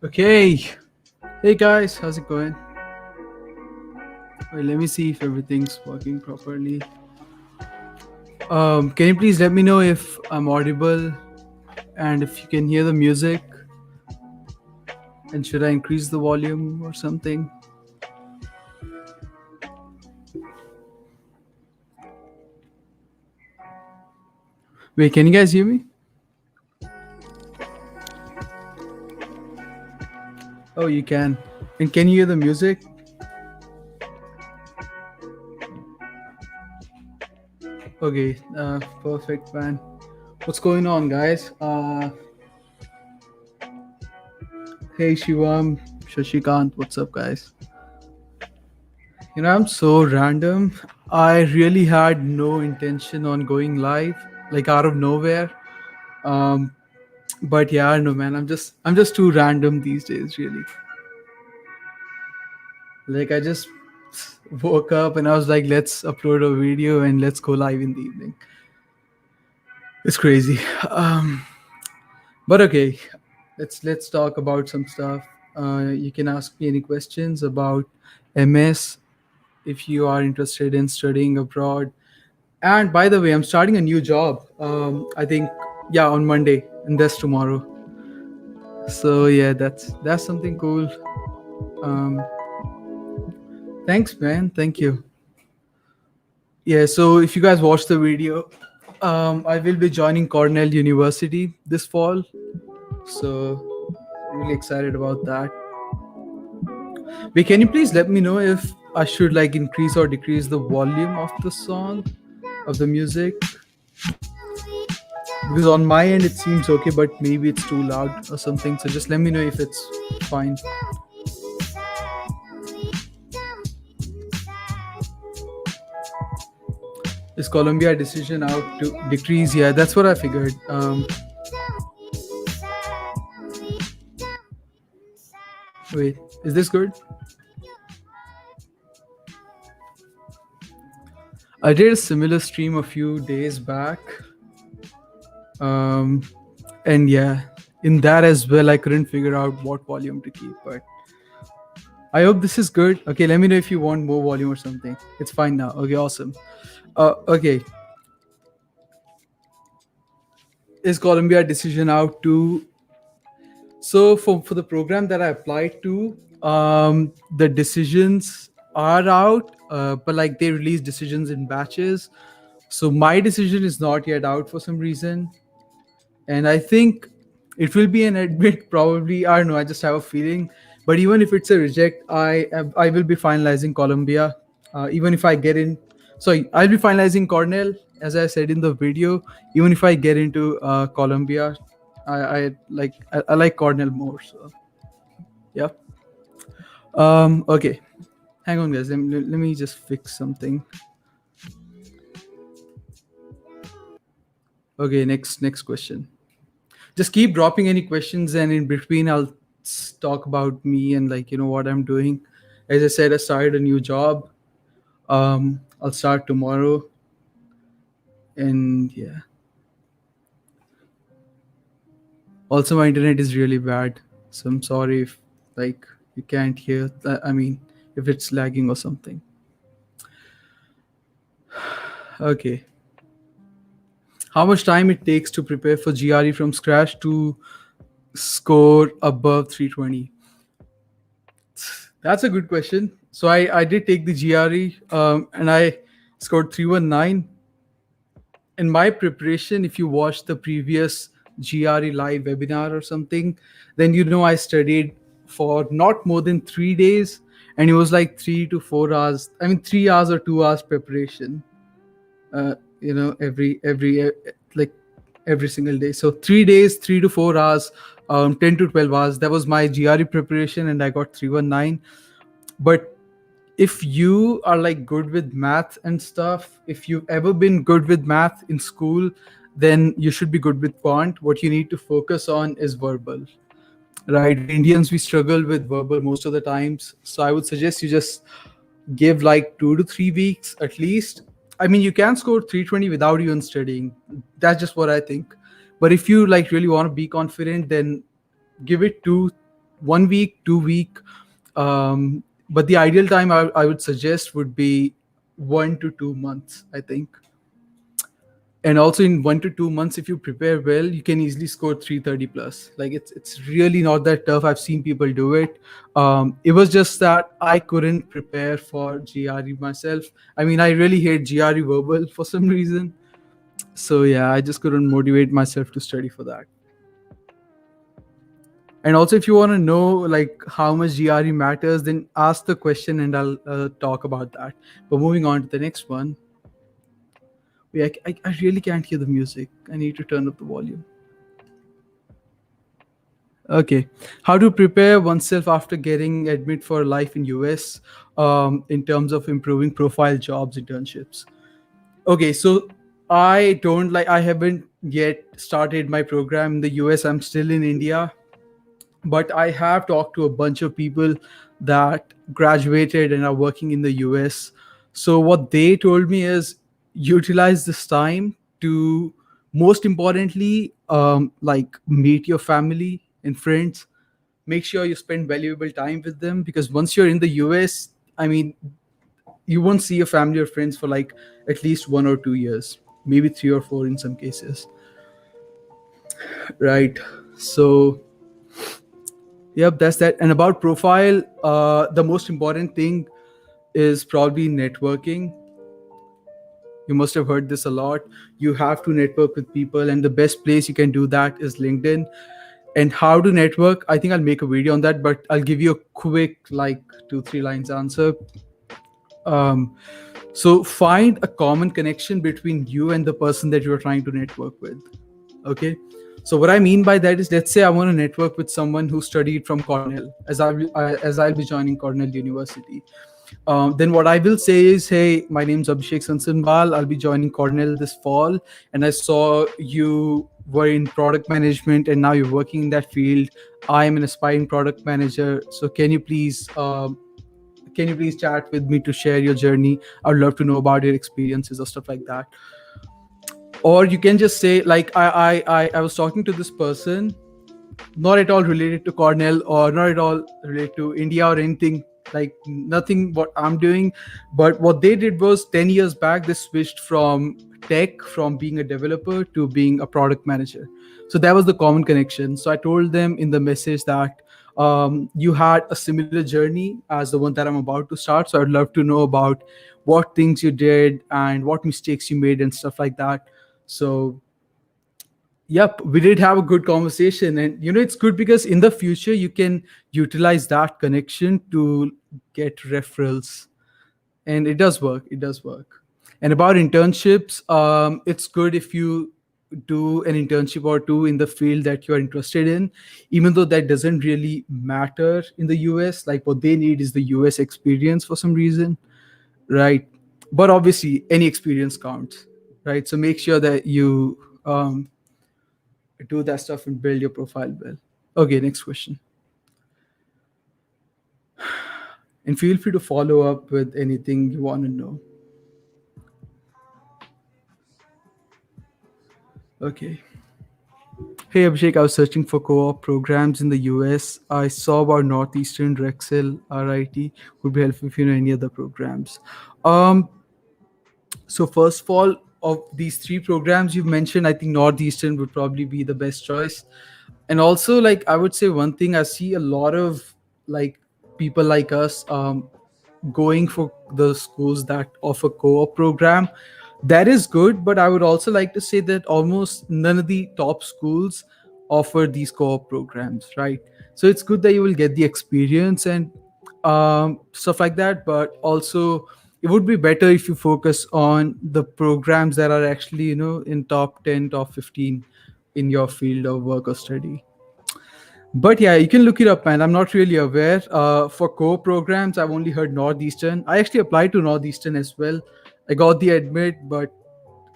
Okay. Hey guys, how's it going? Wait, let me see if everything's working properly. Can you please let me know if I'm audible and if you can hear the music? And should I increase the volume or something? Wait, can you guys hear me? Oh, you can. And can you hear the music? Okay, perfect, man. What's going on, guys? Hey, Shivam, Shashikant, what's up, guys? I'm so random. I really had no intention on going live, like out of nowhere. Um, but yeah, no, man, I'm just too random these days, really. Like I just woke up and I was like, let's upload a video and let's go live in the evening. It's crazy. Um, but okay, let's talk about some stuff. You can ask me any questions about MS if you are interested in studying abroad. And by the way, I'm starting a new job. I think yeah on Monday, and that's tomorrow. So yeah, that's something cool. Um, Thanks, man. Thank you. Yeah. So if you guys watch the video, I will be joining Cornell University this fall. So really excited about that. But can you please let me know if I should like increase or decrease the volume of the song, of the music? Because on my end it seems okay, but maybe it's too loud or something. So just let me know if it's fine. Is Columbia decision out to decrease? Yeah, that's what I figured. Wait, is this good? I did a similar stream a few days back. Um, and yeah, in that as well, I couldn't figure out what volume to keep. But I hope this is good. Okay, let me know if you want more volume or something. It's fine now. Okay, awesome. Okay, is Columbia decision out to? So for the program that I applied to, the decisions are out, but like they release decisions in batches. So my decision is not yet out for some reason, and I think it will be an admit probably. I don't know. I just have a feeling. But even if it's a reject, I will be finalizing Columbia. Even if I get in, sorry, I'll be finalizing Cornell as I said in the video. Even if I get into Columbia, I like Cornell more. So yeah. Okay. Hang on, guys. Let me just fix something. Okay. Next question. Just keep dropping any questions, and in between, I'll talk about me and like what I'm doing. As I said, I started a new job. I'll start tomorrow, and yeah. Also, my internet is really bad, so I'm sorry if like you can't hear. I mean, if it's lagging or something. Okay. How much time it takes to prepare for GRE from scratch to score above 320? That's a good question. So I did take the GRE and I scored 319. In my preparation, if you watch the previous GRE live webinar or something, then I studied for not more than 3 days, and it was like 3 to 4 hours. I mean, 3 hours or 2 hours preparation. Every like every single day. So 3 days, 3 to 4 hours, 10 to 12 hours. That was my GRE preparation, and I got 319. But if you are like good with math and stuff, if you've ever been good with math in school, then you should be good with quant. What you need to focus on is verbal, right? We Indians, we struggle with verbal most of the times. So I would suggest you just give like 2 to 3 weeks at least. I mean, you can score 320 without even studying. That's just what I think. But if you like really want to be confident, then give it 2 1 week, 2 week. But the ideal time I would suggest would be 1 to 2 months, I think. And also in 1 to 2 months, if you prepare well, you can easily score 330 plus. Like it's really not that tough. I've seen people do it. It was just that I couldn't prepare for GRE myself. I mean, I really hate GRE verbal for some reason. So yeah, I just couldn't motivate myself to study for that. And also, if you want to know like how much GRE matters, then ask the question and I'll talk about that. But moving on to the next one. Wait, I really can't hear the music. I need to turn up the volume. Okay. How to prepare oneself after getting admit for life in US, in terms of improving profile, jobs, internships. Okay, so I haven't yet started my program in the US. I'm still in India, but I have talked to a bunch of people that graduated and are working in the US. So what they told me is utilize this time to, most importantly, like meet your family and friends. Make sure you spend valuable time with them, because once you're in the US, I mean, you won't see your family or friends for like at least 1 or 2 years, maybe 3 or 4 in some cases, right? So yep, that's that. And about profile, the most important thing is probably networking. You must have heard this a lot. You have to network with people, and the best place you can do that is LinkedIn. And how to network, I think I'll make a video on that, but I'll give you a quick, like, 2 3 lines answer. Um, so find a common connection between you and the person that you're trying to network with. Okay. So what I mean by that is, let's say I want to network with someone who studied from Cornell, as I'll be joining Cornell University. Then what I will say is, hey, my name's Abhishek Sansanwal. I'll be joining Cornell this fall, and I saw you were in product management, and now you're working in that field. I am an aspiring product manager. So can you please chat with me to share your journey? I'd love to know about your experiences or stuff like that. Or you can just say, like, I was talking to this person, not at all related to Cornell or not at all related to India or anything, like nothing what I'm doing. But what they did was 10 years back, they switched from tech, from being a developer to being a product manager. So that was the common connection. So I told them in the message that you had a similar journey as the one that I'm about to start. So I'd love to know about what things you did and what mistakes you made and stuff like that. So yep, we did have a good conversation. And it's good because in the future you can utilize that connection to get referrals. And it does work. And about internships, it's good if you do an internship or two in the field that you are interested in, even though that doesn't really matter in the US. Like, what they need is the US experience for some reason, right? But obviously any experience counts, right? So make sure that you do that stuff and build your profile well. Okay, next question. And feel free to follow up with anything you want to know. Okay. Hey Abhishek, I was searching for co-op programs in the US. I saw about Northeastern, Drexel, RIT. Would be helpful if you know any other programs. Um, so first of all, of these three programs you've mentioned, I think Northeastern would probably be the best choice. And also, like, I would say one thing, I see a lot of, like, people like us going for the schools that offer co-op program. That is good, but I would also like to say that almost none of the top schools offer these co-op programs, right? So it's good that you will get the experience and stuff like that, but also it would be better if you focus on the programs that are actually, in top 10, top 15 in your field of work or study. But yeah, you can look it up, man. I'm not really aware. For core programs, I've only heard Northeastern. I actually applied to Northeastern as well. I got the admit, but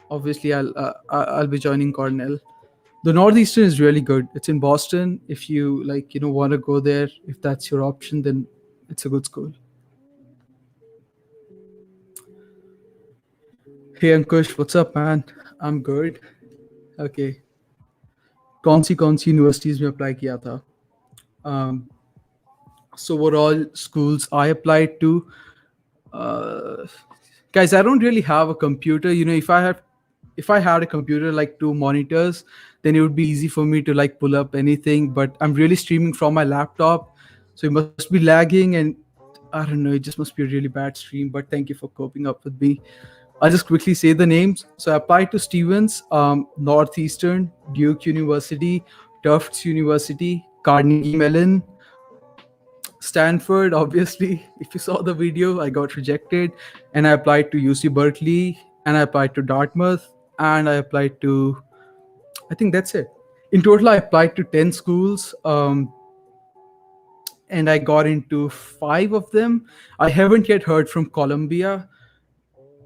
obviously I'll be joining Cornell. The Northeastern is really good. It's in Boston. If you, like, want to go there, if that's your option, then it's a good school. Hey Ankush, what's up, man? I'm good. Okay. कौन सी universities में apply किया था? So what all schools I applied to? Uh, Guys, I don't really have a computer. If I had a computer like two monitors, then it would be easy for me to like pull up anything. But I'm really streaming from my laptop, so it must be lagging, and I don't know. It just must be a really bad stream. But thank you for coping up with me. I'll just quickly say the names. So I applied to Stevens, Northeastern, Duke University, Tufts University, Carnegie Mellon, Stanford, obviously. If you saw the video, I got rejected. And I applied to UC Berkeley, and I applied to Dartmouth, and I applied to, I think that's it. In total, I applied to 10 schools, and I got into five of them. I haven't yet heard from Columbia,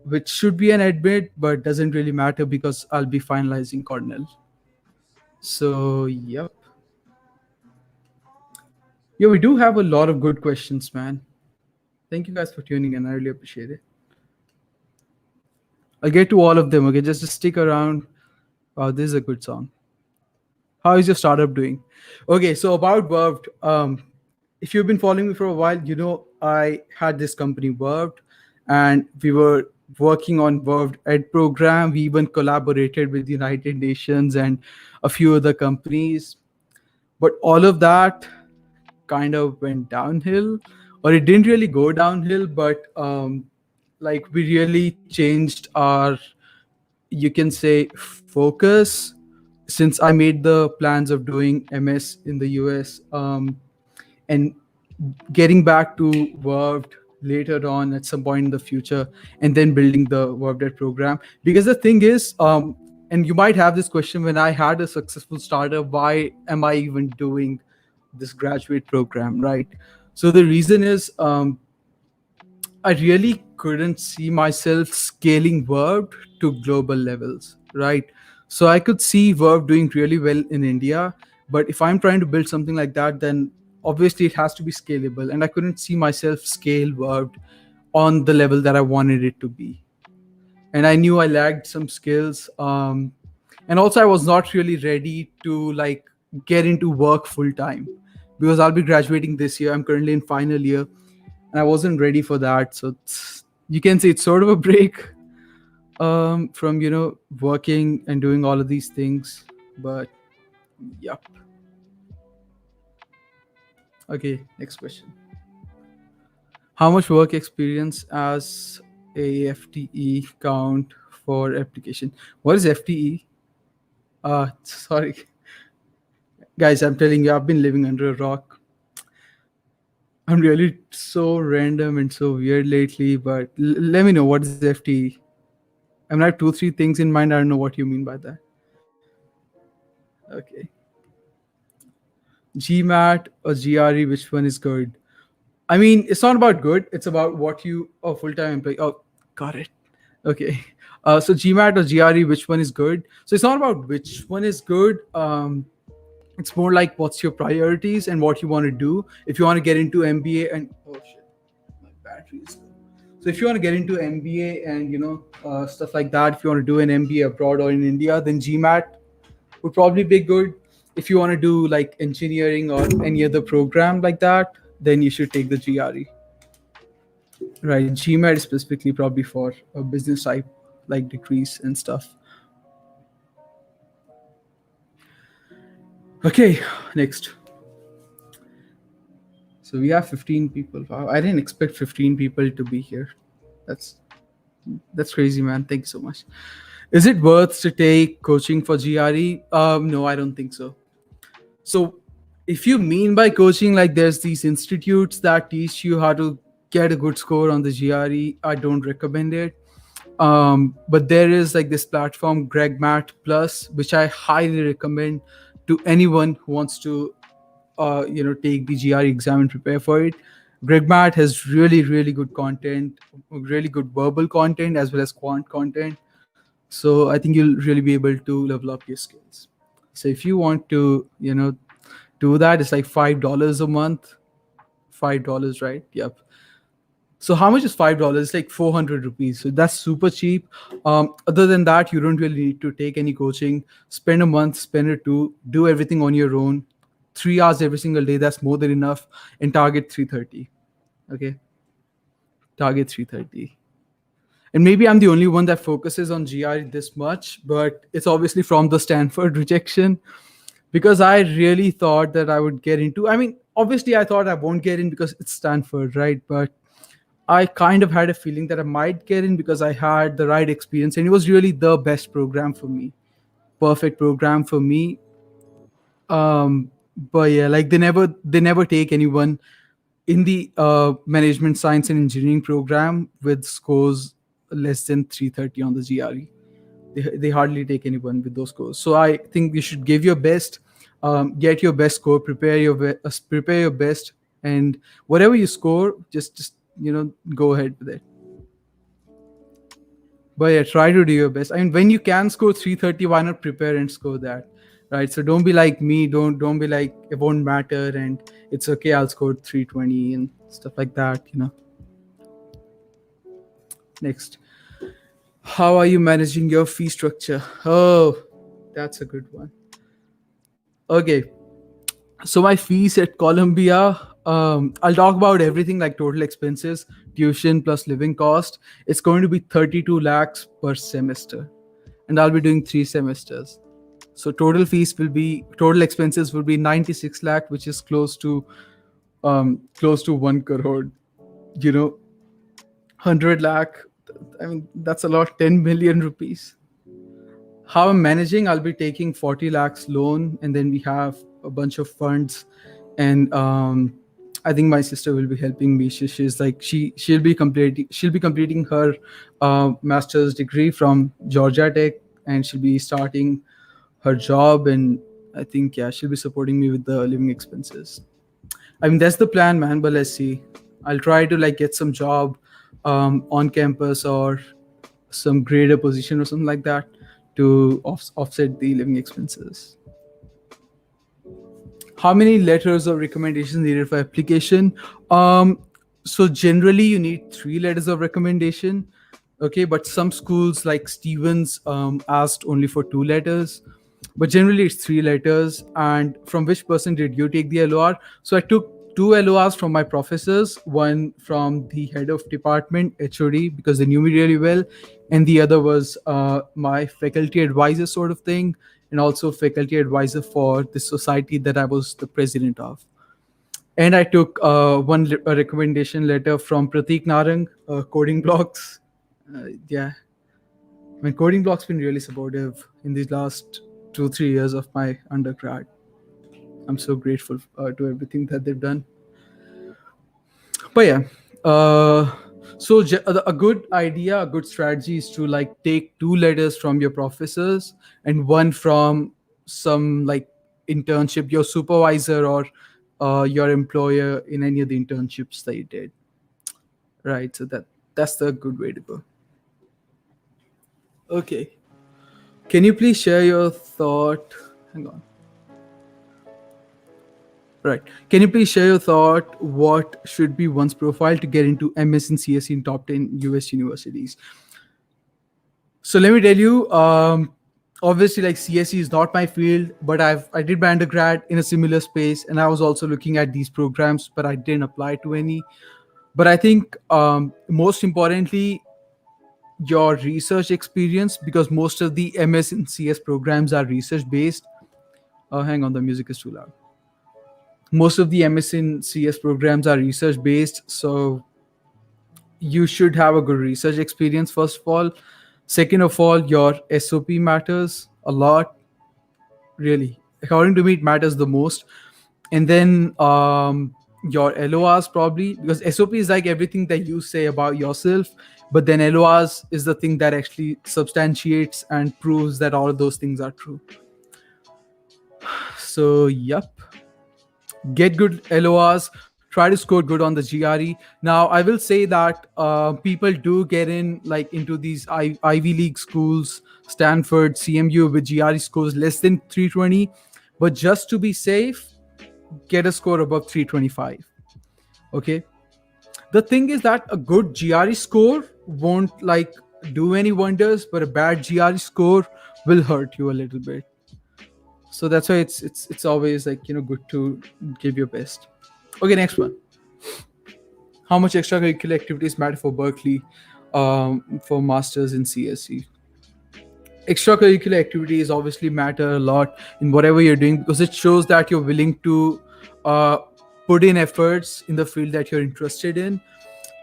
which should be an admit, but doesn't really matter because I'll be finalizing Cornell. So, yep. Yeah, we do have a lot of good questions, man. Thank you guys for tuning in. I really appreciate it. I'll get to all of them. Okay, just stick around. Oh, this is a good song. How is your startup doing? Okay, so about Verved. If you've been following me for a while, you know I had this company Verved, and we were working on Verved edProgram. We even collaborated with United Nations and a few other companies. But all of that kind of went downhill, or it didn't really go downhill, but like we really changed our, you can say, focus, since I made the plans of doing MS in the US, and getting back to Verved later on at some point in the future, and then building the Verved program. Because the thing is, and you might have this question: when I had a successful startup, why am I even doing this graduate program, right? So the reason is, I really couldn't see myself scaling Verve to global levels, right? So I could see Verve doing really well in India, but if I'm trying to build something like that, then obviously it has to be scalable, and I couldn't see myself scale Verve on the level that I wanted it to be. And I knew I lagged some skills, and also I was not really ready to like get into work full time, because I'll be graduating this year. I'm currently in final year, and I wasn't ready for that. So you can say it's sort of a break, from working and doing all of these things. But yep. Okay, next question. How much work experience as a FTE count for application? What is FTE? Sorry, guys. I'm telling you, I've been living under a rock. I'm really so random and so weird lately. But let me know, what is FTE. I mean, I have two, three things in mind. I don't know what you mean by that. Okay. Gmat or GRE, which one is good? I mean, it's not about good. It's about what you, oh, full-time employee. Oh, got it. Okay. So Gmat or GRE, which one is good? So it's not about which one is good. It's more like what's your priorities and what you want to do. If you want to get into MBA and, oh shit, my battery is low. So if you want to get into MBA and stuff like that, if you want to do an MBA abroad or in India, then Gmat would probably be good. If you want to do like engineering or any other program like that, then you should take the GRE. Right, Gmat is specifically probably for a business type like degrees and stuff. Okay, next. So we have 15 people. Wow, I didn't expect 15 people to be here. That's crazy, man. Thank you so much. Is it worth to take coaching for GRE? No, I don't think so. So if you mean by coaching, like there's these institutes that teach you how to get a good score on the GRE, I don't recommend it. But there is like this platform, Gmat Plus, which I highly recommend to anyone who wants to take the GRE exam and prepare for it. Gmat has really, really good content, really good verbal content as well as quant content. So I think you'll really be able to level up your skills. So if you want to, do that, it's like $5 a month. $5, right? Yep. So how much is $5? It's like 400 rupees. So that's super cheap. Other than that, you don't really need to take any coaching. Spend a month, spend it two, do everything on your own. 3 hours every single day. That's more than enough. And target 330. Okay, target 330. And maybe I'm the only one that focuses on GRE this much, but it's obviously from the Stanford rejection, because I really thought that I would get into. I mean, obviously, I thought I won't get in because it's Stanford, right? But I kind of had a feeling that I might get in because I had the right experience, and it was really the best program for me, perfect program for me. But yeah, like they never take anyone in the management science and engineering program with scores less than 330 on the GRE. They hardly take anyone with those scores. So I think you should give your best, get your best score, prepare your best, and whatever you score, just go ahead with it. But yeah, try to do your best. I mean, when you can score 330, why not prepare and score that, right? So don't be like me. Don't be like it won't matter and it's okay. I'll score 320 and stuff like that. Next, how are you managing your fee structure? Oh, that's a good one. Okay, so my fees at Columbia. I'll talk about everything like total expenses, tuition plus living cost. It's going to be 32 lakhs per semester, and I'll be doing 3 semesters. So total expenses will be 96 lakh, which is close to 1 crore. 100 lakh. I mean, that's a lot. 10 million rupees. How I'm managing, I'll be taking 40 lakhs loan, and then we have a bunch of funds, and I think my sister will be helping me. She's like she'll be completing her master's degree from Georgia Tech, and she'll be starting her job, and I think she'll be supporting me with the living expenses. I mean, that's the plan, man. But let's see. I'll try to like get some job on campus or some greater position or something like that to offset the living expenses. How many letters of recommendation needed for application? So generally you need 3 letters of recommendation. Okay, but some schools like Stevens asked only for 2 letters, but generally it's 3 letters. And from which person did you take the LOR? So I took 2 LORs from my professors, one from the head of department, HOD, because they knew me really well, and the other was my faculty advisor sort of thing, and also faculty advisor for the society that I was the president of. And I took a recommendation letter from Pratik Narang, Coding Blocks. Yeah, I mean, Coding Blocks been really supportive in these last 2-3 years of my undergrad. I'm so grateful to everything that they've done. But yeah, a good idea, a good strategy is to like take 2 letters from your professors and one from some like internship, your supervisor or your employer in any of the internships that you did. Right. So that's the good way to go. Okay. Can you please share your thought? Hang on. Right. Can you please share your thought? What should be one's profile to get into MS and CSE in top 10 US universities? So let me tell you, obviously like CSE is not my field, but I did my undergrad in a similar space, and I was also looking at these programs, but I didn't apply to any. But I think most importantly, your research experience, because most of the MS and CS programs are research based. Hang on, the music is too loud. Most of the MS and CS programs are research based, so you should have a good research experience first of all. Second of all, your SOP matters a lot. Really, according to me, it matters the most. And then your LORs probably, because SOP is like everything that you say about yourself, but then LORs is the thing that actually substantiates and proves that all of those things are true. So yep, get good LORs, try to score good on the GRE. Now I will say that people do get in like into these Ivy League schools, Stanford, CMU, with GRE scores less than 320, but just to be safe, get a score above 325. Okay, the thing is that a good GRE score won't like do any wonders, but a bad GRE score will hurt you a little bit. So that's why it's always like, good to give your best. Okay, next one. How much extracurricular activities matter for Berkeley, for masters in CSE? Extracurricular activities obviously matter a lot in whatever you're doing, because it shows that you're willing to uh, put in efforts in the field that you're interested in.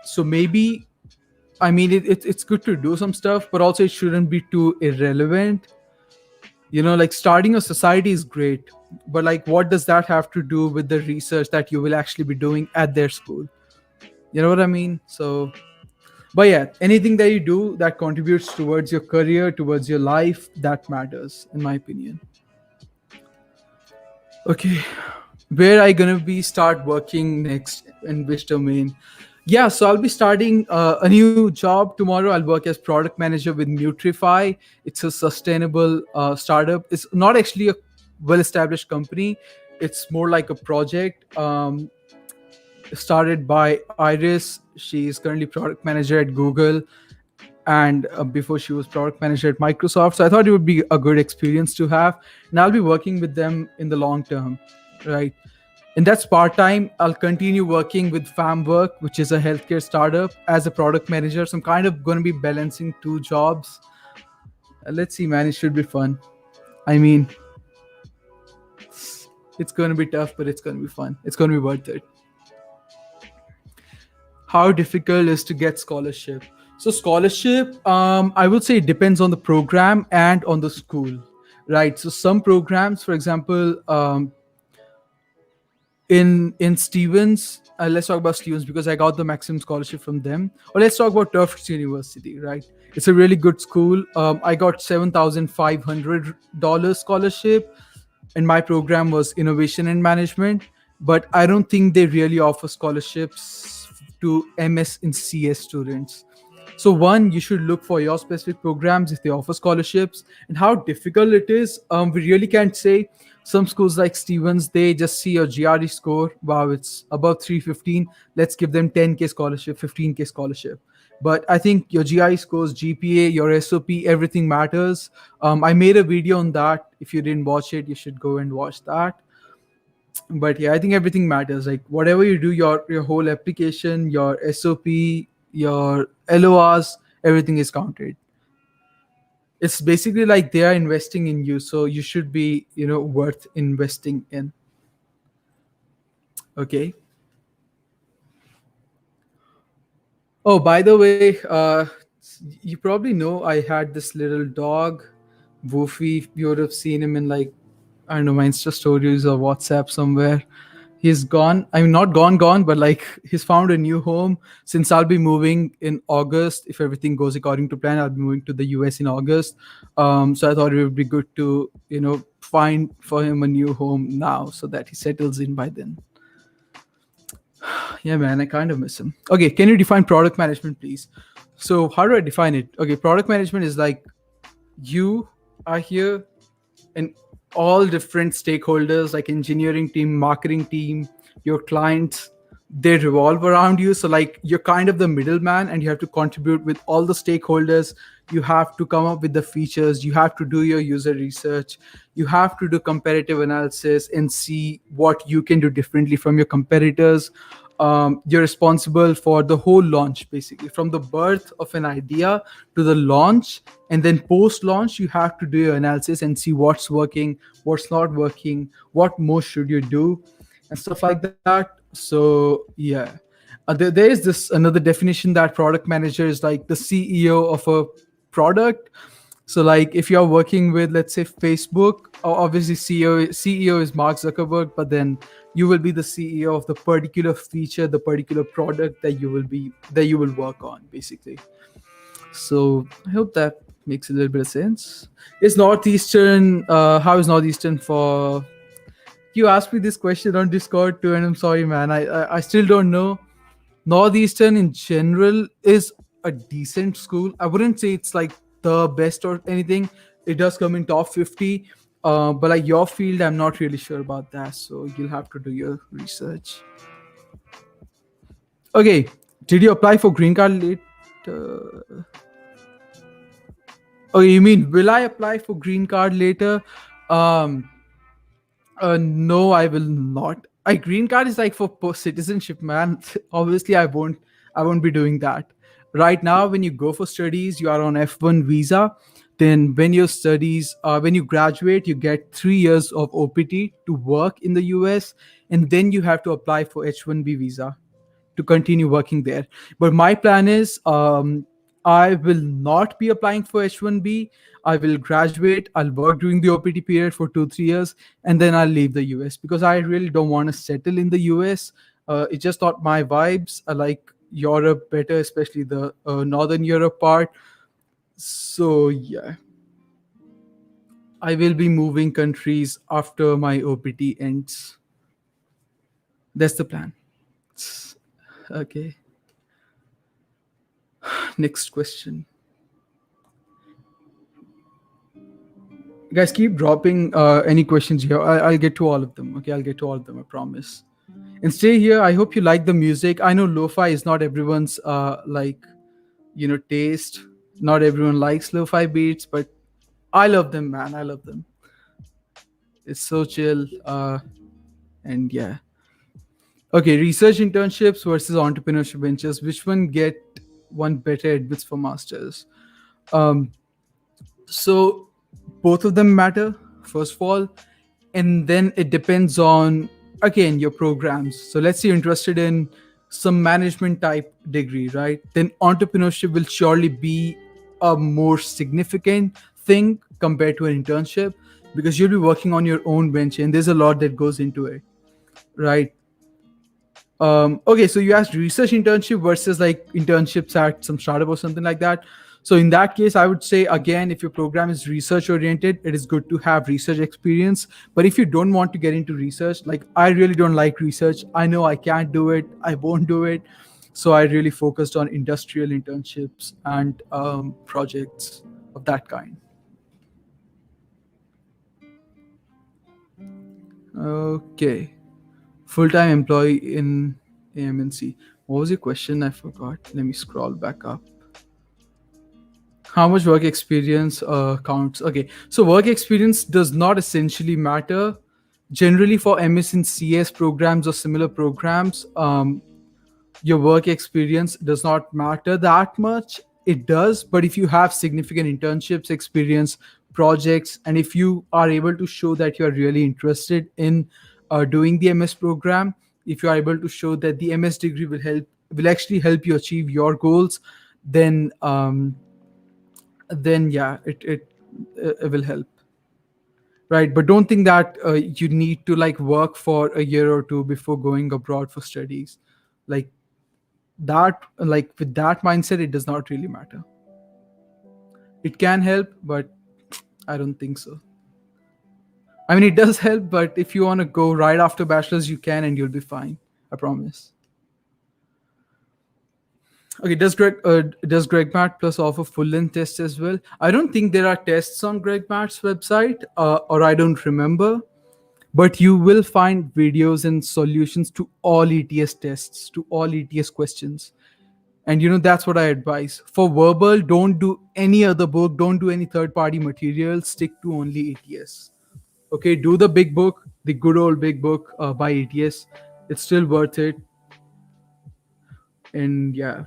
So maybe, I mean, it's good to do some stuff, but also it shouldn't be too irrelevant. Like starting a society is great, but like, what does that have to do with the research that you will actually be doing at their school? You know what I mean? So, but yeah, anything that you do that contributes towards your career, towards your life, that matters, in my opinion. Okay, where are you gonna be start working next, in which domain? Yeah, so I'll be starting a new job tomorrow. I'll work as product manager with Neutrify. It's a sustainable startup. It's not actually a well-established company. It's more like a project started by Iris. She's currently product manager at Google, and before she was product manager at Microsoft. So I thought it would be a good experience to have, and I'll be working with them in the long term, right? And that's part time. I'll continue working with Famwork, which is a healthcare startup, as a product manager. So I'm kind of going to be balancing two jobs. Let's see, man. It should be fun. I mean, it's going to be tough, but it's going to be fun. It's going to be worth it. How difficult is to get scholarship? So scholarship, I would say it depends on the program and on the school, right? So some programs, for example, in Stevens, let's talk about Stevens because I got the maximum scholarship from them. Or let's talk about Tufts University, right? It's a really good school. I got $7,500 scholarship, and my program was innovation and management. But I don't think they really offer scholarships to MS and CS students. So one, you should look for your specific programs if they offer scholarships. And how difficult it is, we really can't say. Some schools like Stevens, they just see your GRE score. Wow, it's above 315. Let's give them 10K scholarship, 15K scholarship. But I think your GRE scores, GPA, your SOP, everything matters. I made a video on that. If you didn't watch it, you should go and watch that. But yeah, I think everything matters. Like whatever you do, your whole application, your SOP, your LORs, everything is counted. It's basically like they are investing in you, so you should be, worth investing in. Okay. Oh, by the way, you probably know I had this little dog, Woofy. You would have seen him in, like, I don't know, my Insta stories or WhatsApp somewhere. He's gone. I mean, not gone, but like he's found a new home. Since I'll be moving in August, if everything goes according to plan, I'll be moving to the US in August. So I thought it would be good to, find for him a new home now so that he settles in by then. Yeah, man, I kind of miss him. Okay, can you define product management, please? So how do I define it? Okay, product management is like you are here and all different stakeholders like engineering team, marketing team, your clients, they revolve around you. So like you're kind of the middleman and you have to contribute with all the stakeholders. You have to come up with the features, you have to do your user research, you have to do comparative analysis and see what you can do differently from your competitors. You're responsible for the whole launch, basically from the birth of an idea to the launch, and then post launch you have to do your analysis and see what's working, what's not working, what more should you do, and stuff like that. So yeah, there is this another definition that product manager is like the CEO of a product. So like if you're working with, let's say, Facebook, obviously CEO is Mark Zuckerberg, but then you will be the CEO of the particular feature, the particular product that you will work on, basically. So I hope that makes a little bit of sense. Is Northeastern how is Northeastern for you? Asked me this question on Discord too, and I'm sorry, man. I still don't know. Northeastern in general is a decent school. I wouldn't say it's like the best or anything. It does come in top 50. But like your field, I'm not really sure about that. So you'll have to do your research. Okay. Did you apply for green card late? Oh, you mean will I apply for green card later? Um, No, I will not. A green card is like for citizenship, man. Obviously, I won't. I won't be doing that. Right now, when you go for studies, you are on F1 visa. Then, when your studies, when you graduate, you get 3 years of OPT to work in the US, and then you have to apply for H1B visa to continue working there. But my plan is I will not be applying for H1B. I will graduate, I'll work during the OPT period for 2, 3 years, and then I'll leave the US because I really don't want to settle in the US. It's just not my vibes. I like Europe better, especially the Northern Europe part. So, yeah, I will be moving countries after my OPT ends. That's the plan. Okay, next question. Guys, keep dropping any questions here. I'll get to all of them. Okay, I'll get to all of them, I promise. And stay here. I hope you like the music. I know lo-fi is not everyone's taste. Not everyone likes lo-fi beats, but I love them, man. I love them. It's so chill. And yeah. Okay, research internships versus entrepreneurship ventures. Which one get one better admits for masters? Um, so both of them matter, first of all, and then it depends on, again, your programs. So let's say you're interested in some management type degree, right? Then entrepreneurship will surely be a more significant thing compared to an internship, because you'll be working on your own venture and there's a lot that goes into it, right? Okay, so you asked research internship versus like internships at some startup or something like that. So in that case, I would say, again, if your program is research oriented, it is good to have research experience. But if you don't want to get into research, like I really don't like research, I know I can't do it, I won't do it. So I really focused on industrial internships and projects of that kind. Okay. Full-time employee in AMNC. What was your question? I forgot. Let me scroll back up. How much work experience counts? Okay, so work experience does not essentially matter. Generally, for MS and CS programs or similar programs, your work experience does not matter that much. It does, but if you have significant internships experience, projects, and if you are able to show that you are really interested in doing the MS program, if you are able to show that the MS degree will actually help you achieve your goals, then yeah, it will help, right? But don't think that you need to like work for a year or two before going abroad for studies, like that. Like with that mindset, it does not really matter. It can help, but I don't think so. I mean, it does help, but if you want to go right after bachelor's, you can, and you'll be fine, I promise. Okay, does Gmat Plus offer full length tests as well? I don't think there are tests on Gmat's website, or I don't remember. But you will find videos and solutions to all ETS tests, to all ETS questions. And that's what I advise. For verbal, don't do any other book, don't do any third party material, stick to only ETS. Okay, do the big book, the good old big book by ETS. It's still worth it. And yeah,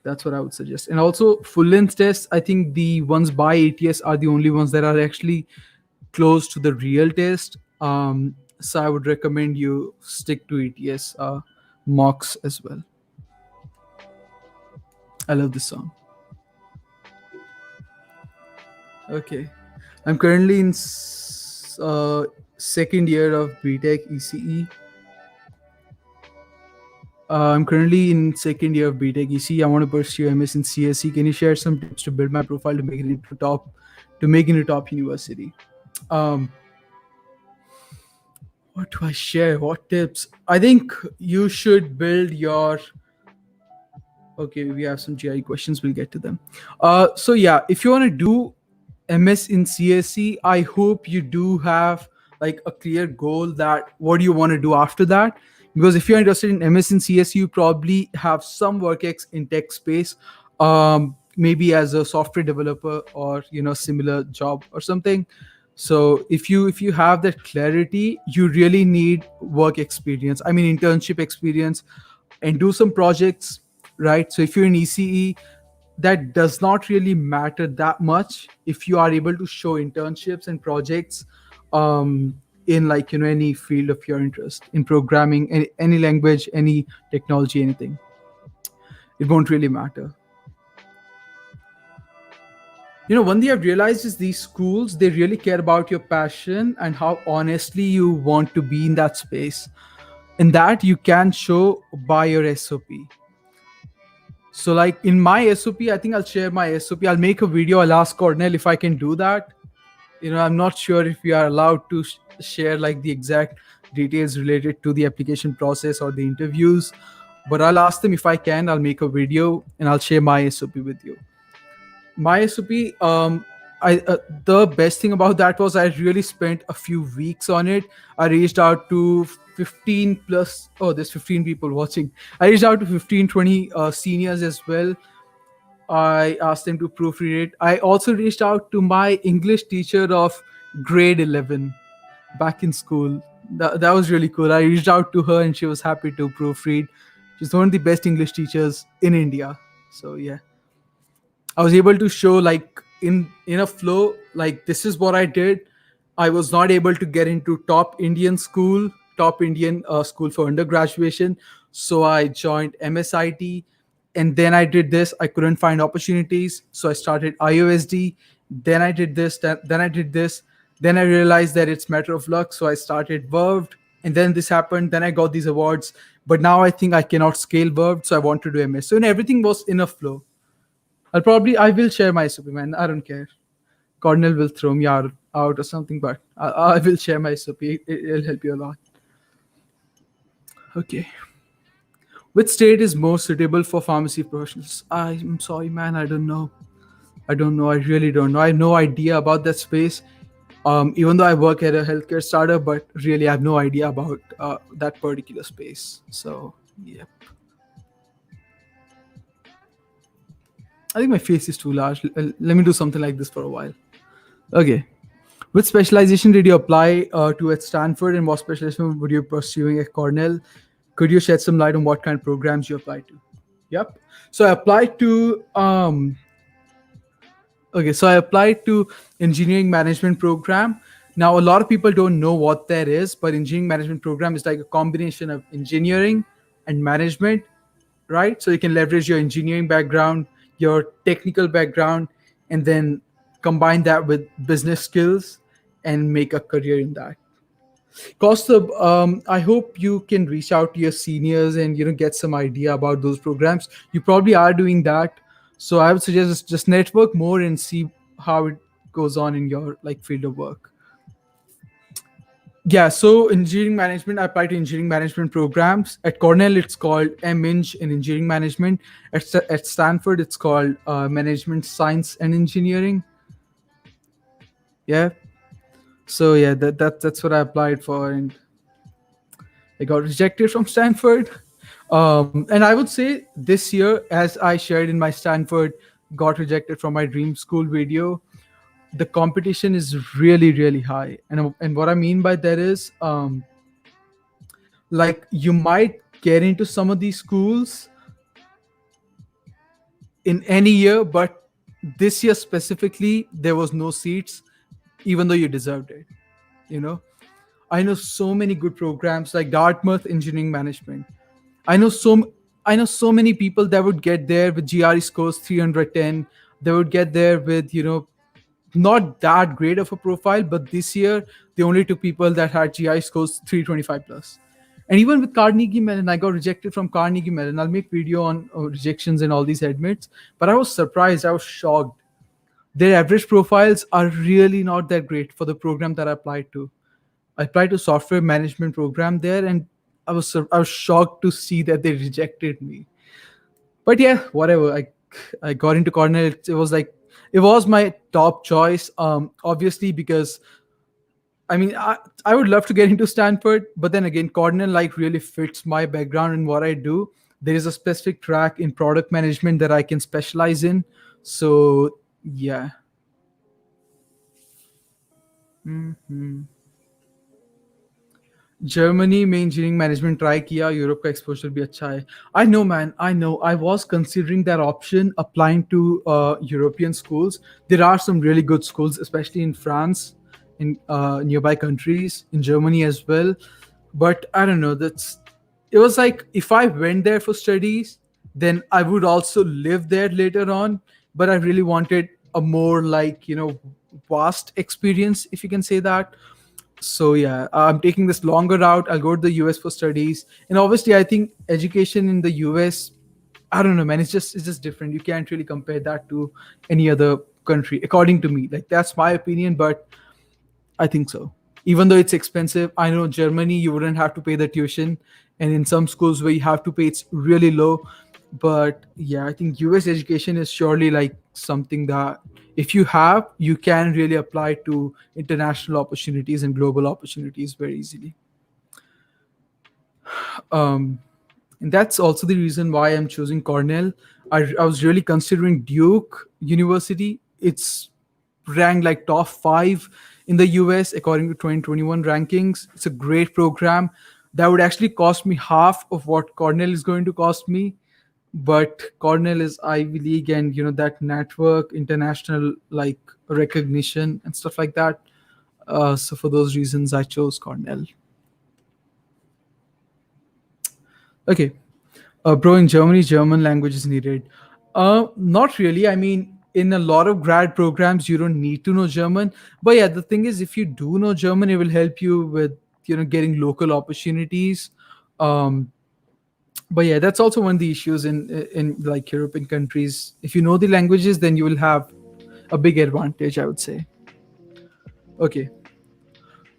that's what I would suggest. And also, full length tests, I think the ones by ATS are the only ones that are actually close to the real test. So I would recommend you stick to ETS mocks as well. I love this song. Okay, I'm currently in second year of BTech ECE. I'm currently in second year of BTech ECE. I want to pursue MS in CSE. Can you share some tips to build my profile to make it into top university? Um, what do I share? What tips? I think you should build your. Okay, we have some GI questions. We'll get to them. So yeah, if you want to do MS in CSE, I hope you do have like a clear goal that what do you want to do after that. Because if you're interested in MS in CSE, you probably have some work in tech space, maybe as a software developer or similar job or something. So if you have that clarity, you really need work experience, I mean internship experience, and do some projects, right? So if you're in ECE, that does not really matter that much if you are able to show internships and projects in like any field of your interest, in programming, any language, any technology, anything. It won't really matter. One thing I've realized is these schools, they really care about your passion and how honestly you want to be in that space. And that you can show by your SOP. So, like in my SOP, I think I'll share my SOP. I'll make a video. I'll ask Cornell if I can do that. I'm not sure if we are allowed to share like the exact details related to the application process or the interviews, but I'll ask them if I can. I'll make a video and I'll share my SOP with you. My SOP, I the best thing about that was I really spent a few weeks on it. I reached out to 15 plus. Oh, there's 15 people watching. I reached out to 15, 20 seniors as well. I asked them to proofread it. I also reached out to my English teacher of grade 11 back in school. That was really cool. I reached out to her and she was happy to proofread. She's one of the best English teachers in India. So yeah, I was able to show like in a flow, like this is what I did. I was not able to get into top Indian school for undergraduation, so I joined MSIT, and then I did this. I couldn't find opportunities, so I started IOSD. Then I did this. Then I did this. Then I realized that it's matter of luck, so I started Verved, and then this happened. Then I got these awards, but now I think I cannot scale Verved, so I want to do MS. So and everything was in a flow. I will share my SOP, man. I don't care. Cornell will throw me out or something, but I will share my SOP. It'll help you a lot. Okay. Which state is more suitable for pharmacy professionals? I'm sorry, man. I don't know. I don't know. I really don't know. I have no idea about that space. Even though I work at a healthcare startup, but really I have no idea about that particular space. So, yeah. I think my face is too large. Let me do something like this for a while. Okay. Which specialization did you apply to at Stanford, and what specialization would you pursuing at Cornell? Could you shed some light on what kind of programs you applied to? Yep. So I applied to I applied to engineering management program. Now a lot of people don't know what that is, but engineering management program is like a combination of engineering and management, right? So you can leverage your engineering background, your technical background, and then combine that with business skills and make a career in that. Kaustubh, I hope you can reach out to your seniors and get some idea about those programs. You probably are doing that, so I would suggest just network more and see how it goes on in your like field of work. Yeah, so engineering management, I applied to engineering management programs. At Cornell, it's called MEng in engineering management. At Stanford, it's called management science and engineering. Yeah. So yeah, that's what I applied for, and I got rejected from Stanford. And I would say this year, as I shared in my Stanford got rejected from my dream school video, the competition is really, really high. And what I mean by that is, like you might get into some of these schools in any year, but this year specifically, there was no seats, even though you deserved it. You know, I know so many good programs like Dartmouth Engineering Management. I know so I know so many people that would get there with GRE scores 310. They would get there with not that great of a profile, but this year they only took people that had GI scores 325 plus. And even with Carnegie Mellon, I got rejected from Carnegie Mellon. I'll make video on rejections and all these admits, but I was surprised. I was shocked. Their average profiles are really not that great for the program that I applied to. I applied to software management program there, and I was shocked to see that they rejected me. But yeah, whatever. I got into Cornell. It was my top choice. Obviously because I mean I would love to get into Stanford, but then again, Cornell like really fits my background and what I do. There is a specific track in product management that I can specialize in. So yeah. Mhm. Germany में engineering management try किया, Europe का exposure भी अच्छा है. I know man, I know. I was considering that option, applying to European schools. There are some really good schools, especially in France, in nearby countries, in Germany as well. But I don't know, that's, it was like if I went there for studies, then I would also live there later on. But I really wanted a more, like, vast experience, if you can say that. So yeah, I'm taking this longer route. I'll go to the US for studies, and obviously I think education in the US, I don't know, man, it's just different. You can't really compare that to any other country, according to me. Like, that's my opinion, but I think so. Even though it's expensive, I know Germany you wouldn't have to pay the tuition, and in some schools where you have to pay, it's really low. But yeah, I think US education is surely like something that if you have, you can really apply to international opportunities and global opportunities very easily. Um, and that's also the reason why I'm choosing Cornell. I was really considering Duke University. It's ranked like top 5 in the US according to 2021 rankings. It's a great program that would actually cost me half of what Cornell is going to cost me. But Cornell is Ivy League, and that network, international like recognition and stuff like that. So for those reasons, I chose Cornell. Okay. Bro, in Germany, German language is needed. Not really. I mean, in a lot of grad programs, you don't need to know German. But yeah, the thing is, if you do know German, it will help you with getting local opportunities. Um, but yeah, that's also one of the issues in like European countries. If you know the languages, then you will have a big advantage, I would say. Okay.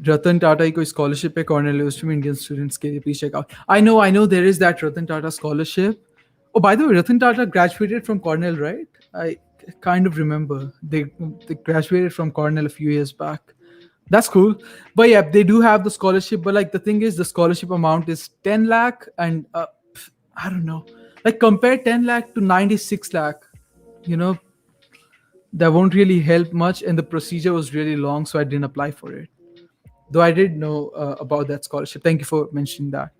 Ratan Tata की कोई scholarship है Cornell University में Indian students के लिए please check out I know there is that Ratan Tata scholarship oh by the way Ratan Tata graduated from Cornell, right? I kind of remember they graduated from Cornell a few years back. That's cool. But yeah, they do have the scholarship, but like the thing is the scholarship amount is 10 lakh and I don't know, like compare 10 lakh to 96 lakh, you know that won't really help much, and the procedure was really long, so I didn't apply for it. Though I did know about that scholarship. Thank you for mentioning that.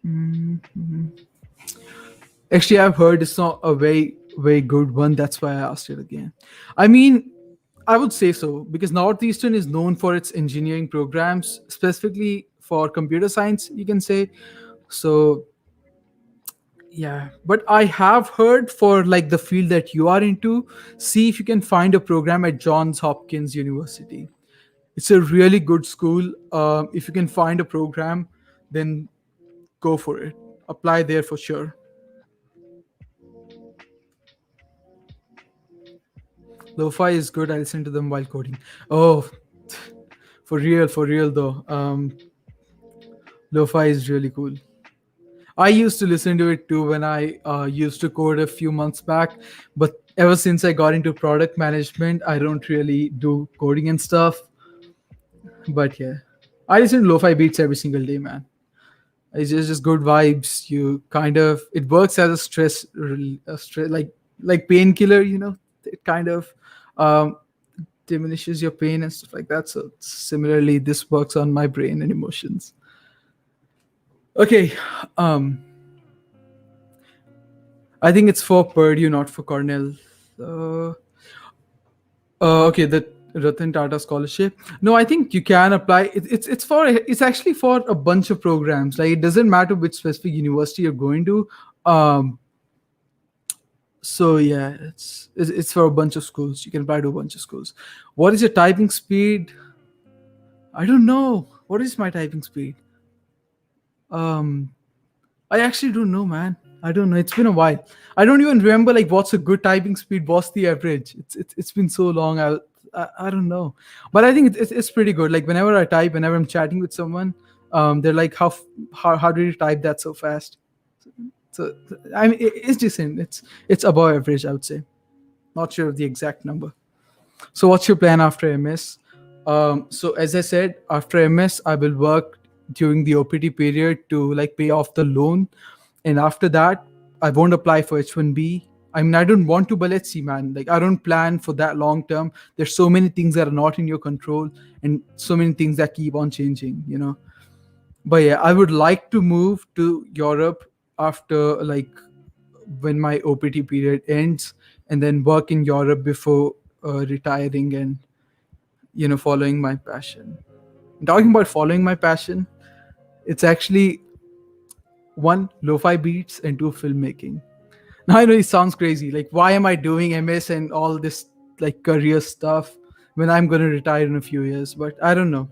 Mhm. Actually, I've heard it's not a very good one. That's why I asked it again. I mean, I would say so because Northeastern is known for its engineering programs, specifically for computer science, you can say. So yeah, but I have heard for like the field that you are into, see if you can find a program at Johns Hopkins University. It's a really good school. If you can find a program, then go for it. Apply there for sure. Lo-fi is good. I listen to them while coding. Oh, for real though. Lo-fi is really cool. I used to listen to it too when I used to code a few months back, but ever since I got into product management, I don't really do coding and stuff. But yeah, I listen to lo-fi beats every single day, man. It's just good vibes. You kind of it works as a stress like painkiller. It kind of um, diminishes your pain and stuff like that. So similarly, this works on my brain and emotions. Okay, um, I think it's for Purdue, not for Cornell. Uh, okay, the Ratan Tata Scholarship. No, I think you can apply. It's actually for a bunch of programs. Like it doesn't matter which specific university you're going to. Um, so yeah, it's for a bunch of schools. You can apply to a bunch of schools. What is your typing speed? I don't know. What is my typing speed? Um, I actually don't know, man. I don't know. It's been a while. I don't even remember like what's a good typing speed. What's the average? It's been so long. I don't know, but I think it's pretty good. Like whenever I type, whenever I'm chatting with someone, they're like, how did you type that so fast? So I mean, it's decent. It's above average, I would say. Not sure of the exact number. So what's your plan after MS? So as I said, after MS, I will work during the OPT period to like pay off the loan, and after that, I won't apply for H1B. I mean, I don't want to, but let's see, man. Like, I don't plan for that long term. There's so many things that are not in your control, and so many things that keep on changing, you know. But yeah, I would like to move to Europe after, like, when my OPT period ends, and then work in Europe before retiring and, following my passion. Talking about following my passion, it's actually one, lo-fi beats, and two, filmmaking. Now I know it sounds crazy. Like, why am I doing MS and all this, like, career stuff when I'm gonna retire in a few years? But I don't know.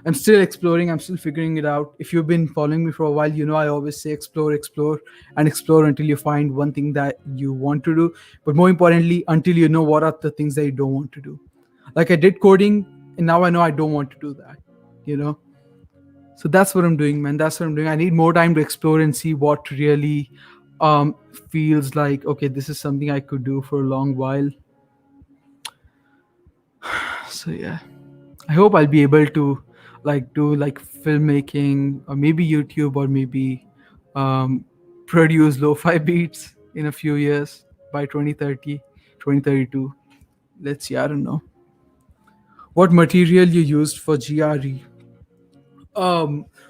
I'm still exploring. I'm still figuring it out. If you've been following me for a while, I always say explore, explore, and explore until you find one thing that you want to do. But more importantly, until you know what are the things that you don't want to do. Like, I did coding, and now I know I don't want to do that. You know. So that's what I'm doing, man. That's what I'm doing. I need more time to explore and see what really feels like, okay, this is something I could do for a long while. So yeah, I hope I'll be able to, like, do like filmmaking, or maybe YouTube, or maybe produce lo-fi beats in a few years, by 2030, 2032. Let's see. I don't know what material you used for GRE.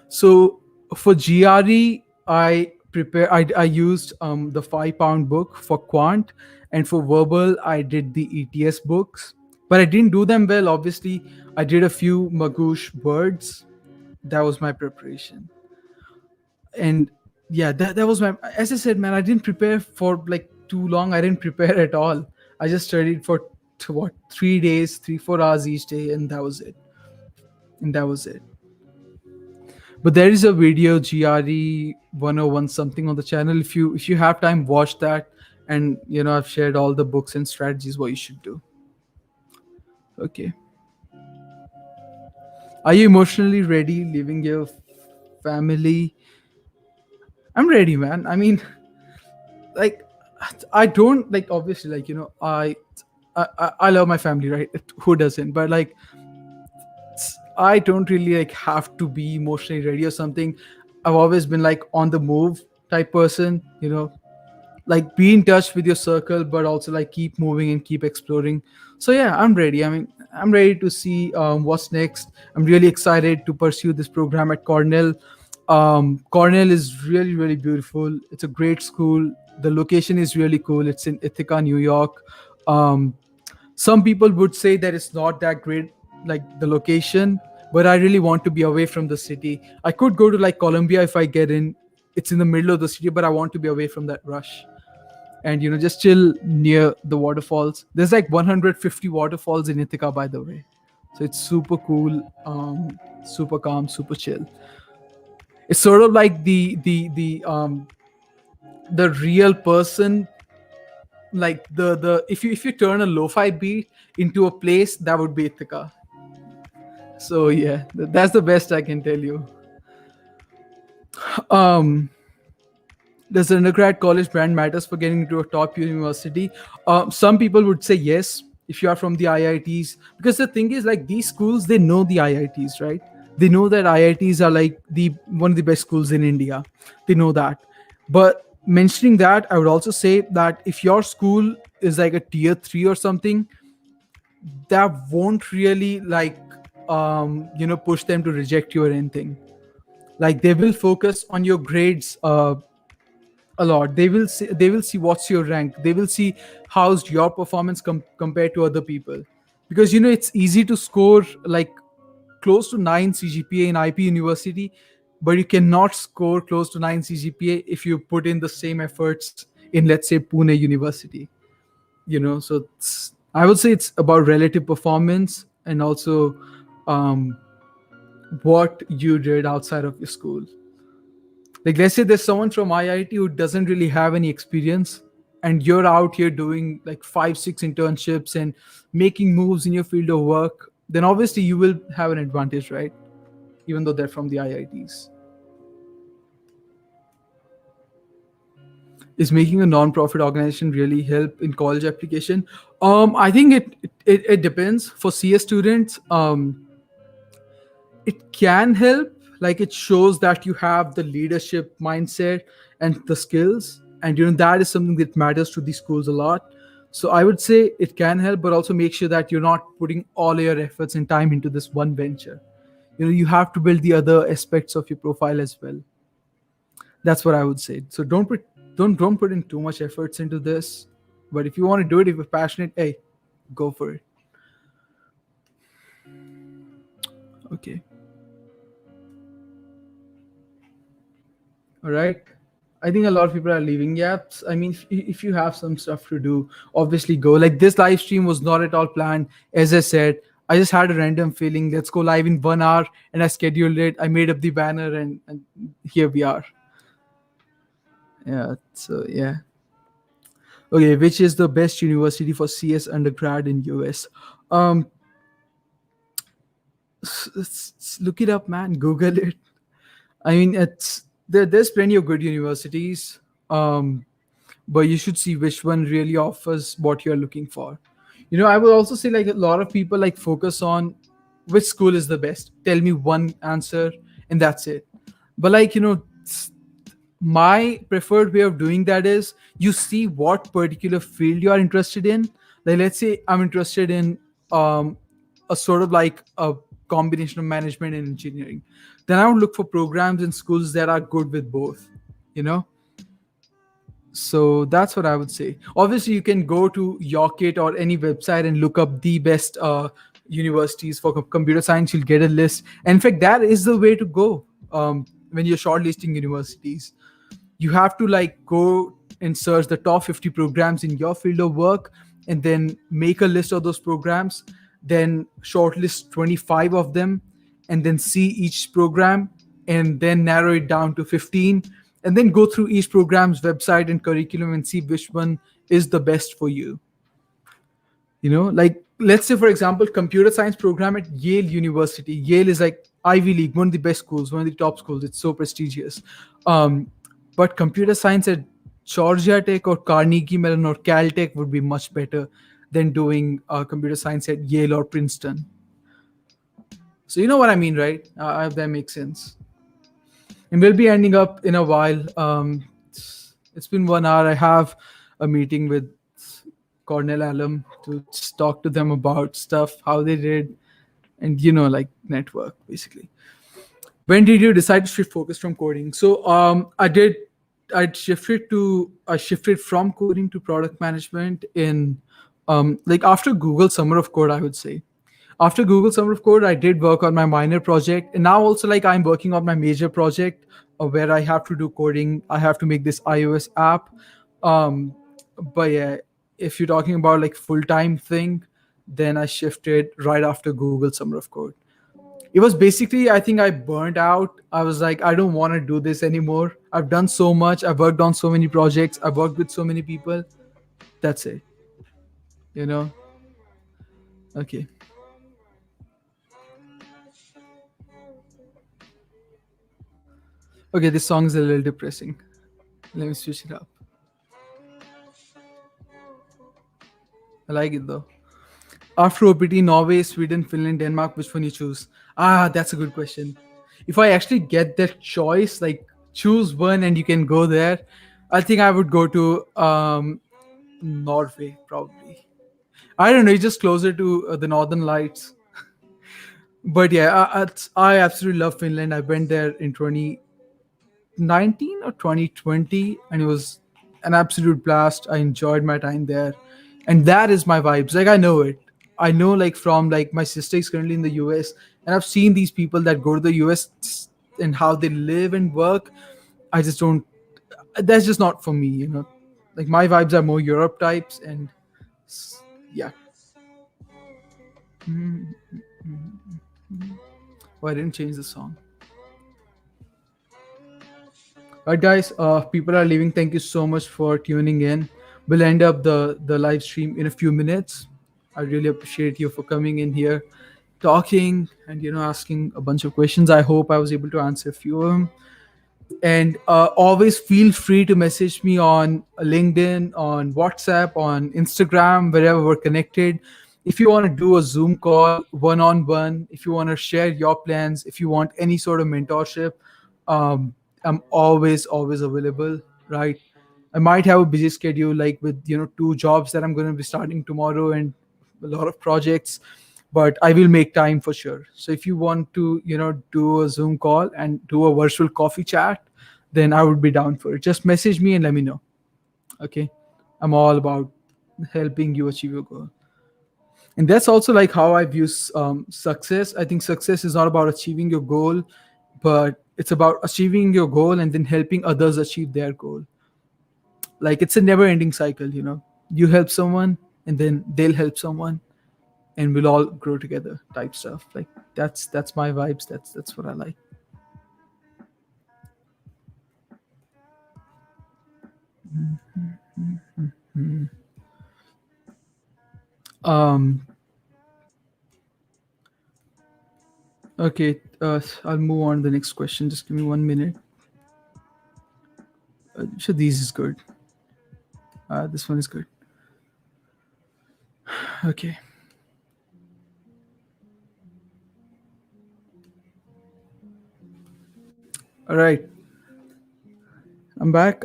So for GRE, I used the 5 pound book for quant, and for verbal I did the ETS books, but I didn't do them well. Obviously, I did a few magoosh words. That was my preparation, and yeah, that was my. As I said, man, I didn't prepare for like too long. I didn't prepare at all. I just studied for what, 3 days, 3-4 hours each day, and that was it. And that was it. But there is a video, GRE 101 something, on the channel. If you have time, watch that. And I've shared all the books and strategies what you should do. Okay. Are you emotionally ready leaving your family? I'm ready, man. I mean, like, I don't, like, obviously, like, I love my family, right? Who doesn't? But like, I don't really like have to be emotionally ready or something. I've always been like on the move type person, like be in touch with your circle, but also like keep moving and keep exploring. So yeah, I'm ready. I mean, I'm ready to see what's next. I'm really excited to pursue this program at Cornell. Cornell is really, really beautiful. It's a great school. The location is really cool. It's in Ithaca, New York. Um, some people would say that it's not that great, like the location, but I really want to be away from the city. I could go to like Columbia if I get in. It's in the middle of the city, but I want to be away from that rush, and just chill near the waterfalls. There's like 150 waterfalls in Ithaca, by the way. So it's super cool, super calm, super chill. It's sort of like the real person, like the if you turn a lo-fi beat into a place, that would be Ithaca. So yeah, that's the best I can tell you. um does the undergrad college brand matters for getting into a top university? Some people would say yes, if you are from the IITs, because the thing is, like, these schools, they know the IITs, right? They know that IITs are like the one of the best schools in India. They know that. But mentioning that, I would also say that if your school is like a tier 3 or something, that won't really like push them to reject you or anything. Like, they will focus on your grades a lot. They will see what's your rank. They will see how's your performance compared to other people, because it's easy to score like close to 9 CGPA in IP university, but you cannot score close to 9 CGPA if you put in the same efforts in, let's say, Pune University. So I would say it's about relative performance, and also what you did outside of your school. Like, let's say there's someone from IIT who doesn't really have any experience, and you're out here doing like 5-6 internships and making moves in your field of work, then obviously you will have an advantage, right? Even though they're from the IITs. Is making a non-profit organization really help in college application? I think it depends. For CS students, it can help. Like, it shows that you have the leadership mindset and the skills. and that is something that matters to these schools a lot. So I would say it can help, but also make sure that you're not putting all your efforts and time into this one venture. You have to build the other aspects of your profile as well. That's what I would say. So don't put in too much efforts into this, but if you want to do it, if you're passionate, hey, go for it. Okay. All right. I think a lot of people are leaving. Yaps. I mean, if you have some stuff to do, obviously go. Like this live stream was not at all planned. As I said, I just had a random feeling. Let's go live in 1 hour, and I scheduled it. I made up the banner, and here we are. Yeah. So yeah. Okay. Which is the best university for CS undergrad in US? Um, look it up, man. Google it. I mean, there's plenty of good universities. But you should see which one really offers what you're looking for. I would also say like a lot of people like focus on which school is the best. Tell me one answer and that's it. But like, my preferred way of doing that is you see what particular field you are interested in. Like let's say I'm interested in um, a sort of like a combination of management and engineering. Then I would look for programs in schools that are good with both. You know, so that's what I would say. Obviously, you can go to Yorkit or any website and look up the best universities for computer science. You'll get a list. And in fact, that is the way to go when you're shortlisting universities. You have to like go and search the top 50 programs in your field of work and then make a list of those programs, then shortlist 25 of them, and then see each program and then narrow it down to 15, and then go through each program's website and curriculum and see which one is the best for you. Like let's say for example, computer science program at Yale University. Yale is like Ivy League, one of the best schools, one of the top schools. It's so prestigious. But computer science at Georgia Tech or Carnegie Mellon or Caltech would be much better than doing computer science at Yale or Princeton. So you know what I mean, right? If that makes sense. And we'll be ending up in a while. It's been 1 hour. I have a meeting with Cornell alum to talk to them about stuff, how they did, and like network basically. When did you decide to shift focus from coding? So I shifted from coding to product management in like after Google Summer of Code, I would say. After Google Summer of Code, I did work on my minor project, and now also like I'm working on my major project where I have to do coding. I have to make this iOS app. Um, but yeah, if you're talking about like full time thing, then I shifted right after Google Summer of Code. It was basically, I think I burned out. I was like, I don't want to do this anymore. I've done so much. I've worked on so many projects. I've worked with so many people. That's it. You know? Okay. Okay, this song is a little depressing. Let me switch it up. I like it though. After OPT, Norway, Sweden, Finland, Denmark, which one you choose? That's a good question. If I actually get that choice, like choose one and you can go there, I think I would go to Norway probably. I don't know, it's just closer to the Northern Lights. But yeah, I absolutely love Finland. I went there in 2019 or 2020, and it was an absolute blast. I enjoyed my time there, and that is my vibes. Like I know it. I know like from like my sister is currently in the US, and I've seen these people that go to the US and how they live and work. I just don't. That's just not for me. Like my vibes are more Europe types, and yeah. Mhm. Oh, I didn't change the song. Alright, guys. People are leaving. Thank you so much for tuning in. We'll end up the live stream in a few minutes. I really appreciate you for coming in here, talking, and asking a bunch of questions. I hope I was able to answer a few of them. And always feel free to message me on LinkedIn, on WhatsApp, on Instagram, wherever we're connected. If you want to do a Zoom call one-on-one, if you want to share your plans, if you want any sort of mentorship, um, I'm always available, right? I might have a busy schedule, like with two jobs that I'm going to be starting tomorrow and a lot of projects, but I will make time for sure. So if you want to do a Zoom call and do a virtual coffee chat, then I would be down for it. Just message me and let me know. Okay, I'm all about helping you achieve your goal. And that's also like how I view success. I think success is not about achieving your goal, but it's about achieving your goal and then helping others achieve their goal. Like it's a never ending cycle. You help someone and then they'll help someone, and we'll all grow together type stuff. Like that's my vibes. That's what I like. um okay, I'll move on to the next question. Just give me 1 minute. So this is good. This one is good. Okay. All right. I'm back.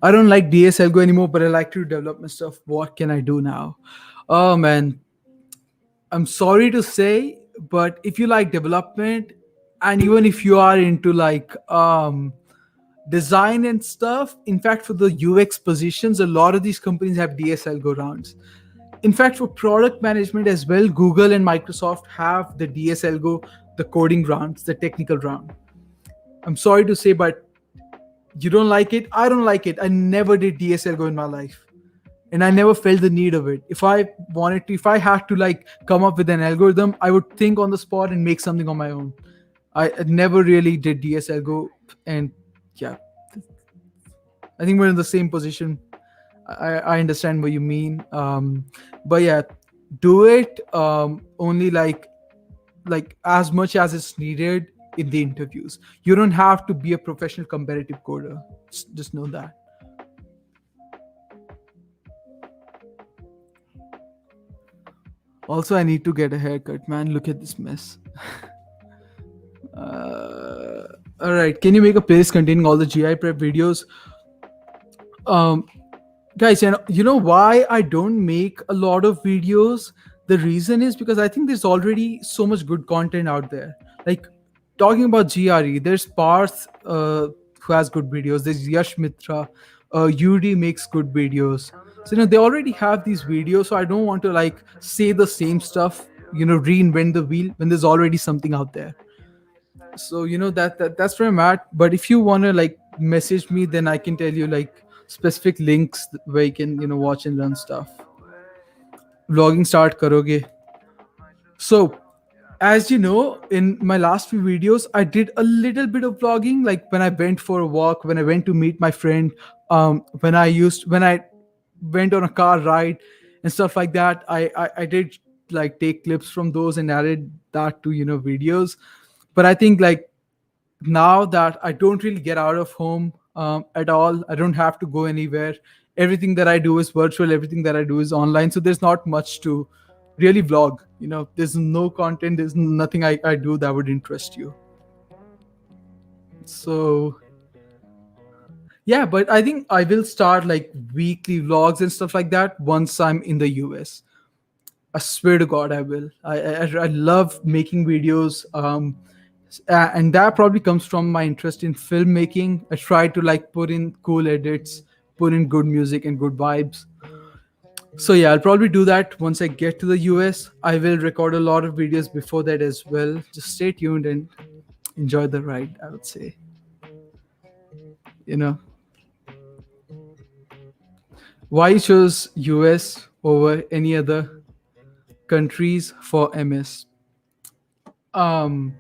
I don't like DSL Go anymore, but I like to develop my stuff. What can I do now? Oh man, I'm sorry to say, but if you like development, and even if you are into like design and stuff, in fact, for the UX positions, a lot of these companies have DSL Go rounds. In fact, for product management as well, Google and Microsoft have the DSL Go, the coding rounds, the technical round. I'm sorry to say, but you don't like it. I don't like it. I never did DSL Go in my life, and I never felt the need of it. If I had to like come up with an algorithm, I would think on the spot and make something on my own. I never really did DSL Go, and yeah, I think we're in the same position. I understand what you mean. But yeah, do it only like as much as it's needed in the interviews. You don't have to be a professional competitive coder. Just know that. Also, I need to get a haircut, man. Look at this mess. All right, can you make a playlist containing all the GI prep videos? Um, Guys, you know why I don't make a lot of videos? The reason is because I think there's already so much good content out there. Like talking about GRE, there's Parth who has good videos. There's Yash Mitra. UD makes good videos. So they already have these videos. So I don't want to like say the same stuff. Reinvent the wheel when there's already something out there. So that's where I'm at. But if you want to like message me, then I can tell you like specific links where you can watch and learn stuff. Vlogging start karoge. So as you know, in my last few videos I did a little bit of vlogging, like when I went for a walk, when I went to meet my friend, when I went on a car ride and stuff like that. I did like take clips from those and added that to videos. But I think like now that I don't really get out of home at all, I don't have to go anywhere. Everything that I do is virtual. Everything that I do is online. So there's not much to really vlog. There's no content. There's nothing I do that would interest you. So yeah, but I think I will start like weekly vlogs and stuff like that once I'm in the US. I swear to God, I will. I love making videos. And that probably comes from my interest in filmmaking. I try to like put in cool edits, put in good music and good vibes. So yeah, I'll probably do that once I get to the US. I will record a lot of videos before that as well. Just stay tuned and enjoy the ride, I would say. You know, why you chose US over any other countries for MS? Um,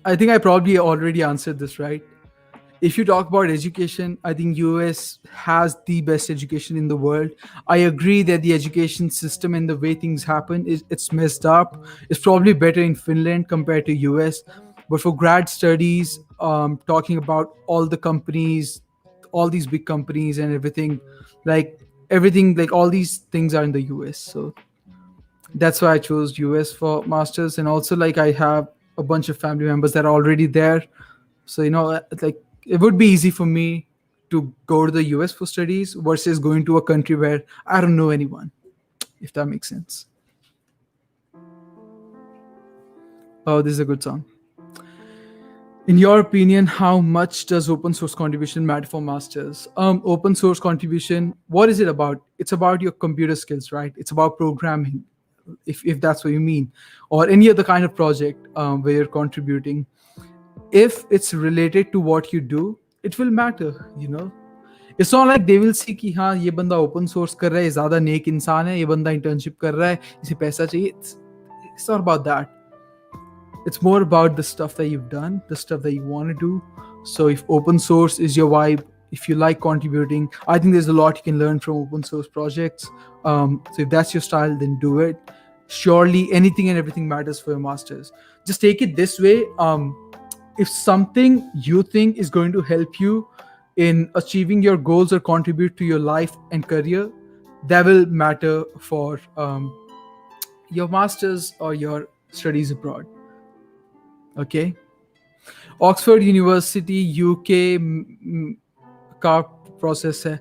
I think I probably already answered this, right? If you talk about education, I think US has the best education in the world. I agree that the education system and the way things happen is it's messed up. It's probably better in Finland compared to US. But for grad studies, talking about all the companies, all these big companies and everything, like all these things are in the US. So that's why I chose US for masters. And also like I have a bunch of family members that are already there. So like it would be easy for me to go to the US for studies versus going to a country where I don't know anyone, if that makes sense. Oh, this is a good song. In your opinion, how much does open source contribution matter for masters? Open source contribution, what is it about? It's about your computer skills, right? It's about programming, if that's what you mean, or any other kind of project where you're contributing. If it's related to what you do, it will matter. It's not like they will see कि हाँ ये बंदा open source कर रहा है, ज़्यादा नेक इंसान है, ये बंदा internship कर रहा है, इसे पैसा चाहिए. It's not about that. It's more about the stuff that you've done, the stuff that you want to do. So if open source is your vibe, if you like contributing, I think there's a lot you can learn from open source projects. So if that's your style, then do it. Surely anything and everything matters for your masters. Just take it this way. If something you think is going to help you in achieving your goals or contribute to your life and career, that will matter for your masters or your studies abroad. Okay. Oxford University UK का process है.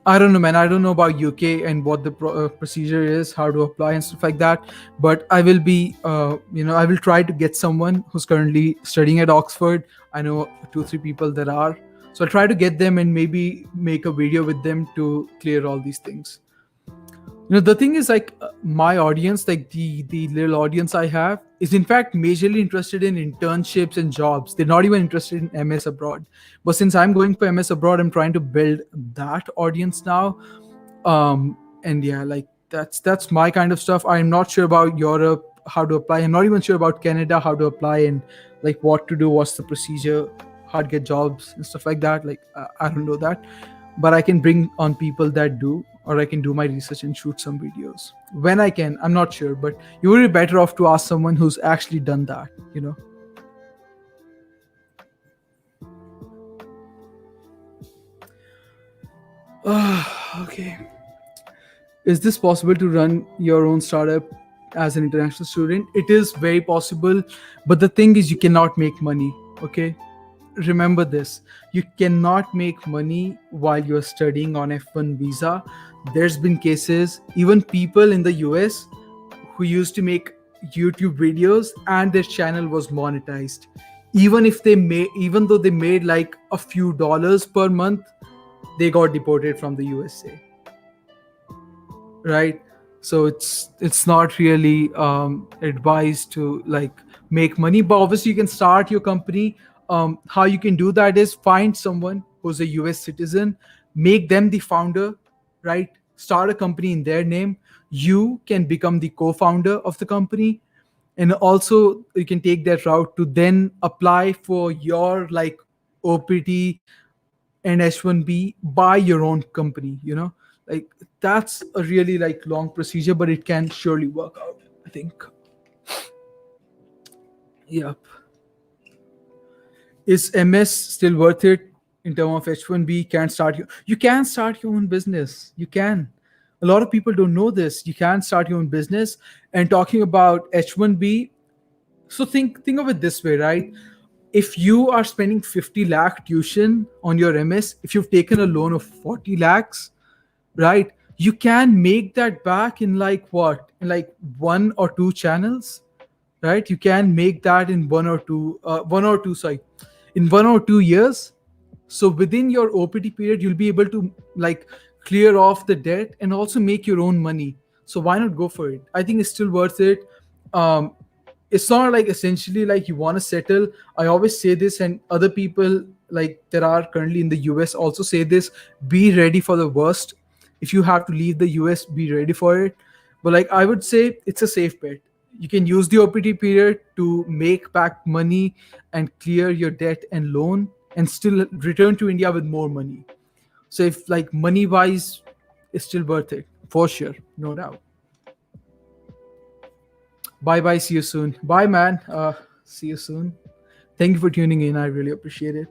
I don't know, man. I don't know about UK and what the procedure is, how to apply and stuff like that. But I will be, I will try to get someone who's currently studying at Oxford. I know 2-3 people that are. So I'll try to get them and maybe make a video with them to clear all these things. The thing is, like, my audience, like the little audience I have, is in fact majorly interested in internships and jobs. They're not even interested in MS abroad. But since I'm going for MS abroad, I'm trying to build that audience now. And yeah, like that's my kind of stuff. I'm not sure about Europe, how to apply. I'm not even sure about Canada, how to apply and like what to do, what's the procedure, how to get jobs and stuff like that. Like I don't know that. But I can bring on people that do, or I can do my research and shoot some videos when I can. I'm not sure, but you would be better off to ask someone who's actually done that. Okay. Is this possible to run your own startup as an international student? It is very possible, but the thing is you cannot make money, okay? Remember this, you cannot make money while you're studying on F1 visa. There's been cases, even people in the US who used to make YouTube videos and their channel was monetized. Even though they made like a few dollars per month, they got deported from the USA. Right? So it's not really advised to like make money, but obviously you can start your company. How you can do that is find someone who's a US citizen, make them the founder, right? Start a company in their name. You can become the co-founder of the company. And also you can take that route to then apply for your like OPT and H1B by your own company, like that's a really like long procedure, but it can surely work out, I think. Yep. Is MS still worth it in terms of H1B? You can start your own business. You can. A lot of people don't know this. You can start your own business. And talking about H1B, so think of it this way, right? If you are spending 50 lakh tuition on your MS, if you've taken a loan of 40 lakhs, right? You can make that back in like what? In like 1 or 2 channels, right? You can make that in 1 or 2 years. So within your OPT period, you'll be able to like clear off the debt and also make your own money. So why not go for it? I think it's still worth it. It's not like essentially like you want to settle. I always say this, and other people like that are currently in the US also say this: be ready for the worst. If you have to leave the US, be ready for it. But like I would say, it's a safe bet. You can use the OPT period to make back money and clear your debt and loan and still return to India with more money. So if like money wise, it's still worth it for sure, no doubt. Bye, see you soon. Bye, man. See you soon. Thank you for tuning in. I really appreciate it.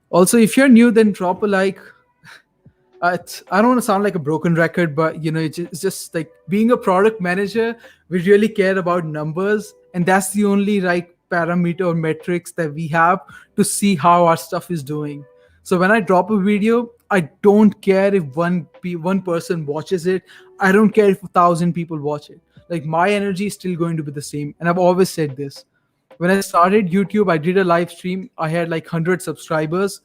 Also, if you're new, then drop a like. I don't want to sound like a broken record, but it's just like being a product manager, we really care about numbers, and that's the only like parameter or metrics that we have to see how our stuff is doing. So when I drop a video, I don't care if one person watches it. I don't care if 1,000 people watch it. Like my energy is still going to be the same. And I've always said this. When I started YouTube, I did a live stream. I had like 100 subscribers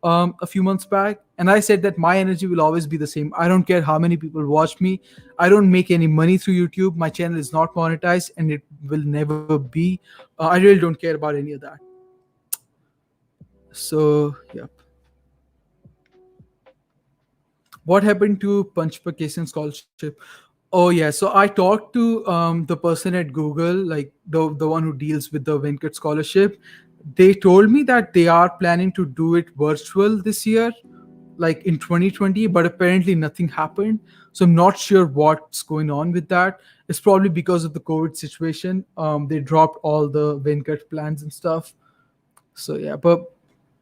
a few months back. And I said that my energy will always be the same. I don't care how many people watch me. I don't make any money through YouTube. My channel is not monetized and it will never be. I really don't care about any of that. So, yeah. What happened to Panchpakation scholarship? Oh yeah, so I talked to the person at Google, like the one who deals with the Venkat scholarship. They told me that they are planning to do it virtual this year, like in 2020, but apparently nothing happened. So I'm not sure what's going on with that. It's probably because of the COVID situation. They dropped all the Venkat plans and stuff. So yeah, but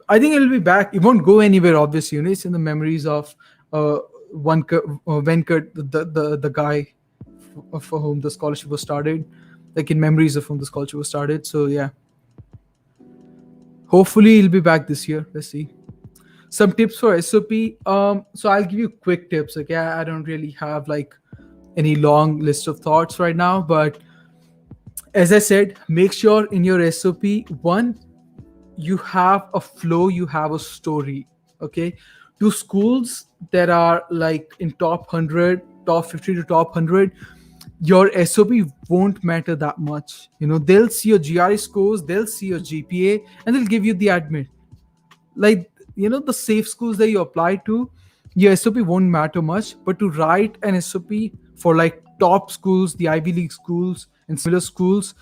I think it'll be back. It won't go anywhere, obviously. It's in the memories of uh, Venkat, the guy for whom the scholarship was started, like in memories of whom the scholarship was started. So yeah, hopefully he'll be back this year. Let's see. Some tips for SOP. So I'll give you quick tips. Okay, I don't really have like any long list of thoughts right now, but as I said, make sure in your SOP, one, you have a flow, you have a story. Okay, to schools that are like in top 100, top 50 to top 100, your SOP won't matter that much. They'll see your GRE scores, they'll see your GPA, and they'll give you the admit. Like, the safe schools that you apply to, your SOP won't matter much. But to write an SOP for like top schools, the Ivy League schools and similar schools,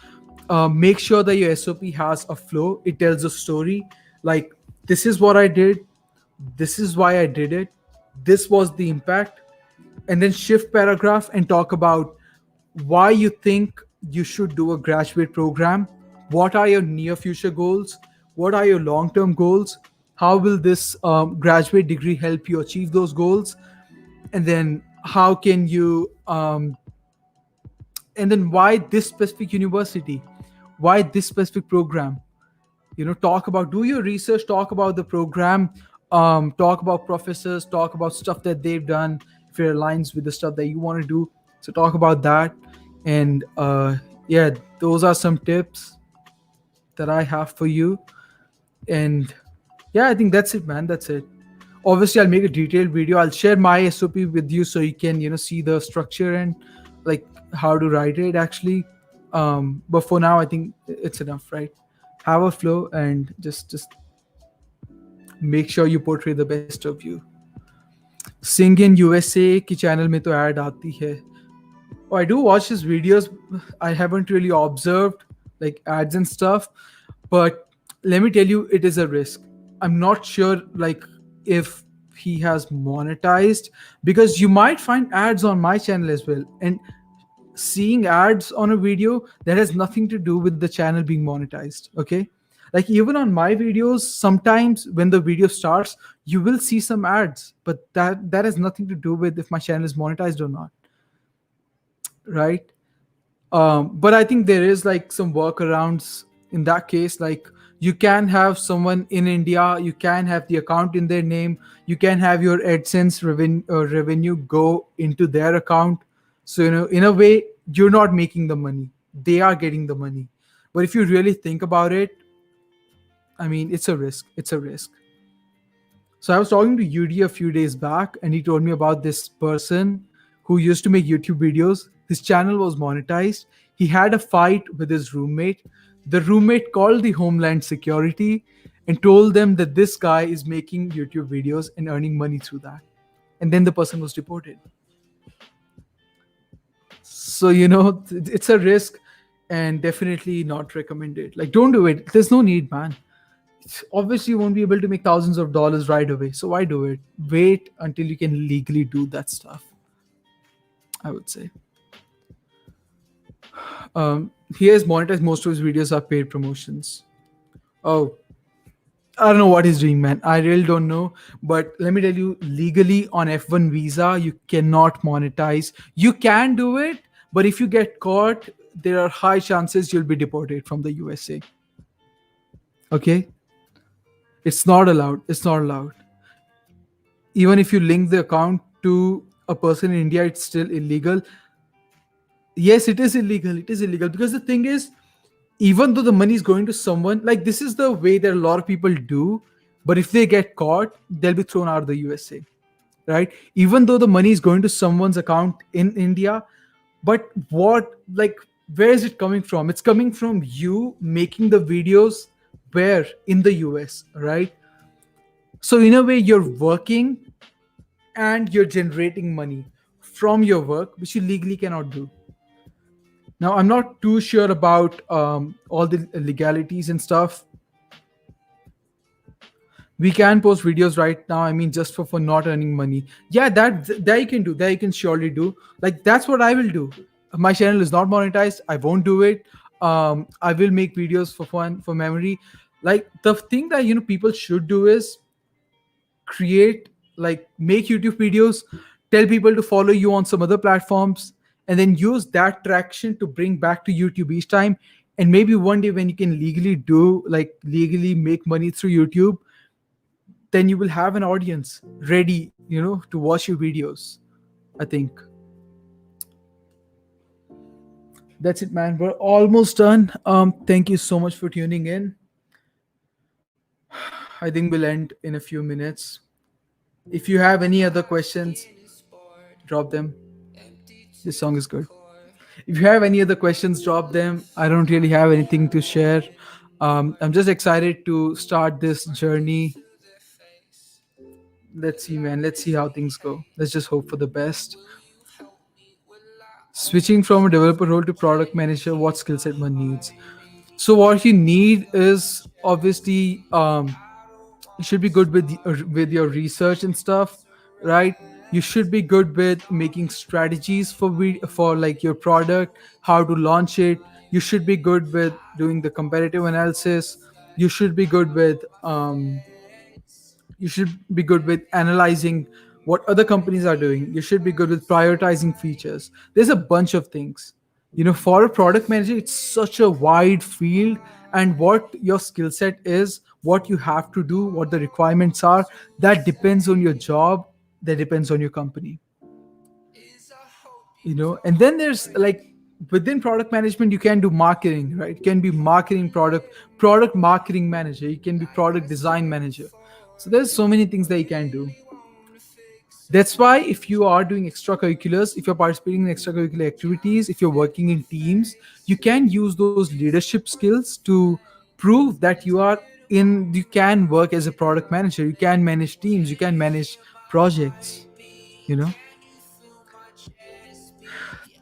make sure that your SOP has a flow. It tells a story. Like, this is what I did, this is why I did it, this was the impact. And then shift paragraph and talk about why you think you should do a graduate program. What are your near future goals? What are your long term goals? How will this graduate degree help you achieve those goals? And then how can you and then why this specific university, why this specific program? Talk about, do your research, talk about the program, talk about professors, talk about stuff that they've done, if it aligns with the stuff that you want to do. So talk about that. And yeah, those are some tips that I have for you. And yeah, I think that's it, man. That's it. Obviously, I'll make a detailed video. I'll share my SOP with you so you can see the structure and like how to write it actually. But for now, I think it's enough, right? Have a flow and just make sure you portray the best of you. Sing in USA की channel में तो ad आती है. Oh, I do watch his videos. I haven't really observed like ads and stuff, but let me tell you, it is a risk. I'm not sure like if he has monetized, because you might find ads on my channel as well. And seeing ads on a video, that has nothing to do with the channel being monetized. Okay, like even on my videos, sometimes when the video starts, you will see some ads, but that has nothing to do with if my channel is monetized or not, right? But I think there is like some workarounds in that case. Like, you can have someone in India, you can have the account in their name, you can have your AdSense revenue go into their account. So in a way, you're not making the money, they are getting the money. But if you really think about it, I mean, it's a risk. It's a risk. So I was talking to UD a few days back, and he told me about this person who used to make YouTube videos. His channel was monetized. He had a fight with his roommate. The roommate called the Homeland Security and told them that this guy is making YouTube videos and earning money through that. And then the person was deported. So, it's a risk and definitely not recommended. Like, don't do it. There's no need, man. Obviously, you won't be able to make thousands of dollars right away. So why do it? Wait until you can legally do that stuff, I would say. He has monetized most of his videos are paid promotions. Oh, I don't know what he's doing, man. I really don't know. But let me tell you, legally on F1 visa, you cannot monetize. You can do it, but if you get caught, there are high chances you'll be deported from the USA. Okay? It's not allowed. It's not allowed. Even if you link the account to a person in India, it's still illegal. Yes, it is illegal. It is illegal because the thing is, even though the money is going to someone, like this is the way that a lot of people do, but if they get caught, they'll be thrown out of the USA, right? Even though the money is going to someone's account in India, but what, like, where is it coming from? It's coming from you making the videos where in the US, right? So in a way, you're working and you're generating money from your work, which you legally cannot do. Now, I'm not too sure about all the legalities and stuff. We can post videos right now. I mean, just for not earning money. Yeah, that you can do. That you can surely do. Like that's what I will do. My channel is not monetized. I won't do it. I will make videos for fun, for memory. Like the thing that people should do is create, like, make YouTube videos, tell people to follow you on some other platforms, and then use that traction to bring back to YouTube each time. And maybe one day when you can legally do, like, legally make money through YouTube, then you will have an audience ready, to watch your videos. I think that's it, man. We're almost done. Thank you so much for tuning in. I think we'll end in a few minutes. If you have any other questions, drop them. This song is good. If you have any other questions, drop them. I don't really have anything to share. I'm just excited to start this journey. Let's see, man. Let's see how things go. Let's just hope for the best. Switching from a developer role to product manager, what skill set one needs? So what you need is obviously, you should be good with your research and stuff, right? You should be good with making strategies for like your product, how to launch it. You should be good with doing the competitive analysis. You should be good with analyzing what other companies are doing. You should be good with prioritizing features. There's a bunch of things. For a product manager, it's such a wide field, and what your skill set is, what you have to do, what the requirements are, that depends on your job, that depends on your company. And then there's like, within product management, you can do marketing, right? You can be marketing, product marketing manager. You can be product design manager. So there's so many things that you can do. That's why if you are doing extracurriculars, if you're participating in extracurricular activities, if you're working in teams, you can use those leadership skills to prove that you can work as a product manager. You can manage teams, you can manage projects, you know.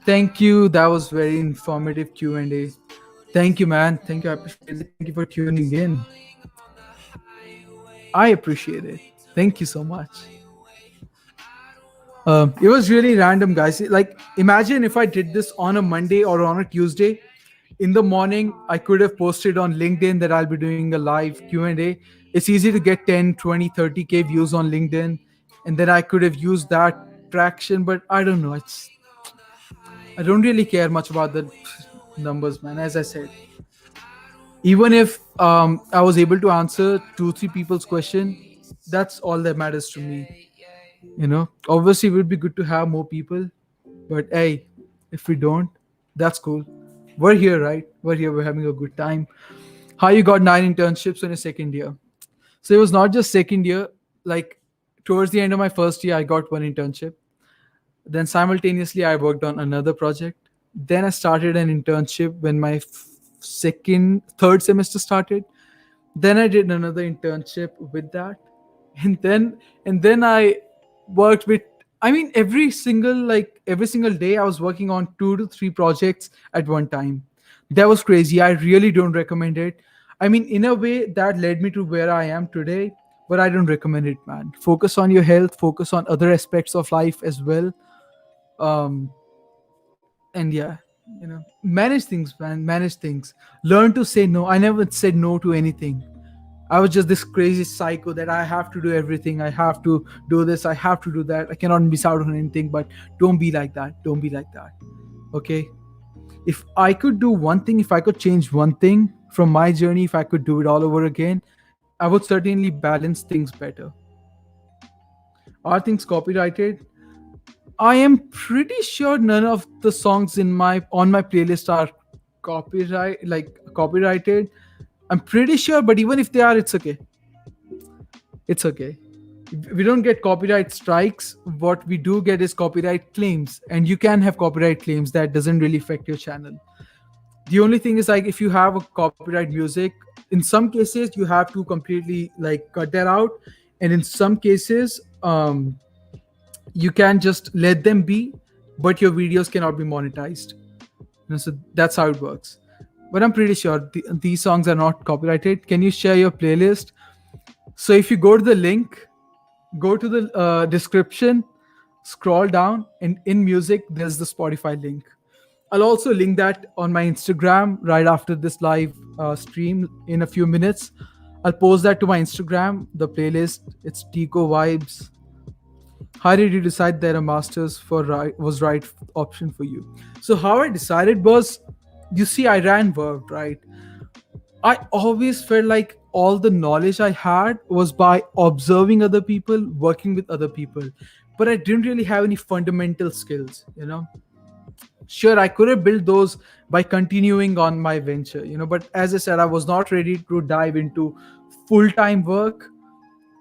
Thank you. That was very informative Q&A. Thank you, man. Thank you. I appreciate it. Thank you for tuning in. I appreciate it. Thank you so much. It was really random, guys. Like, imagine if I did this on a Monday or on a Tuesday. In the morning, I could have posted on LinkedIn that I'll be doing a live Q&A. It's easy to get 10, 20, 30K views on LinkedIn. And then I could have used that traction, but I don't know. I don't really care much about the numbers, man. As I said, even if I was able to answer 2, 3 people's question, that's all that matters to me. Obviously it would be good to have more people, but hey, if we don't, that's cool. We're here, right? We're here, we're having a good time. How you got 9 internships in your second year? So it was not just second year. Like, towards the end of my first year, I got one internship. Then simultaneously I worked on another project. Then I started an internship when my third semester started. Then I did another internship with that. And then I worked with, I mean, every single day I was working on 2 to 3 projects at one time. That was crazy. I really don't recommend it. I mean, in a way that led me to where I am today, but I don't recommend it, man. Focus on your health, focus on other aspects of life as well. um and yeah, manage things, man. Manage things. Learn to say no. I never said no to anything. I was just this crazy psycho that I have to do everything. I have to do this. I have to do that. I cannot miss out on anything. But don't be like that. Don't be like that. Okay? If I could do one thing, if I could change one thing from my journey, if I could do it all over again, I would certainly balance things better. Are things copyrighted? I am pretty sure none of the songs in my on my playlist are copyrighted. I'm pretty sure, but even if they are, it's okay. It's okay. We don't get copyright strikes. What we do get is copyright claims, and you can have copyright claims that doesn't really affect your channel. The only thing is, like, if you have a copyright music, in some cases you have to completely like cut that out, and in some cases you can just let them be, but your videos cannot be monetized. So that's how it works. But I'm pretty sure these songs are not copyrighted. Can you share your playlist? So if you go to the link, go to the description, scroll down, and in music there's the Spotify link. I'll also link that on my Instagram right after this live stream in a few minutes. I'll post that to my Instagram, the playlist. It's Tico Vibes. How did you decide that a master's for was right option for you? So how I decided was, you see, I ran Verved, right? I always felt like all the knowledge I had was by observing other people, working with other people, but I didn't really have any fundamental skills, Sure, I could have built those by continuing on my venture, but as I said, I was not ready to dive into full-time work.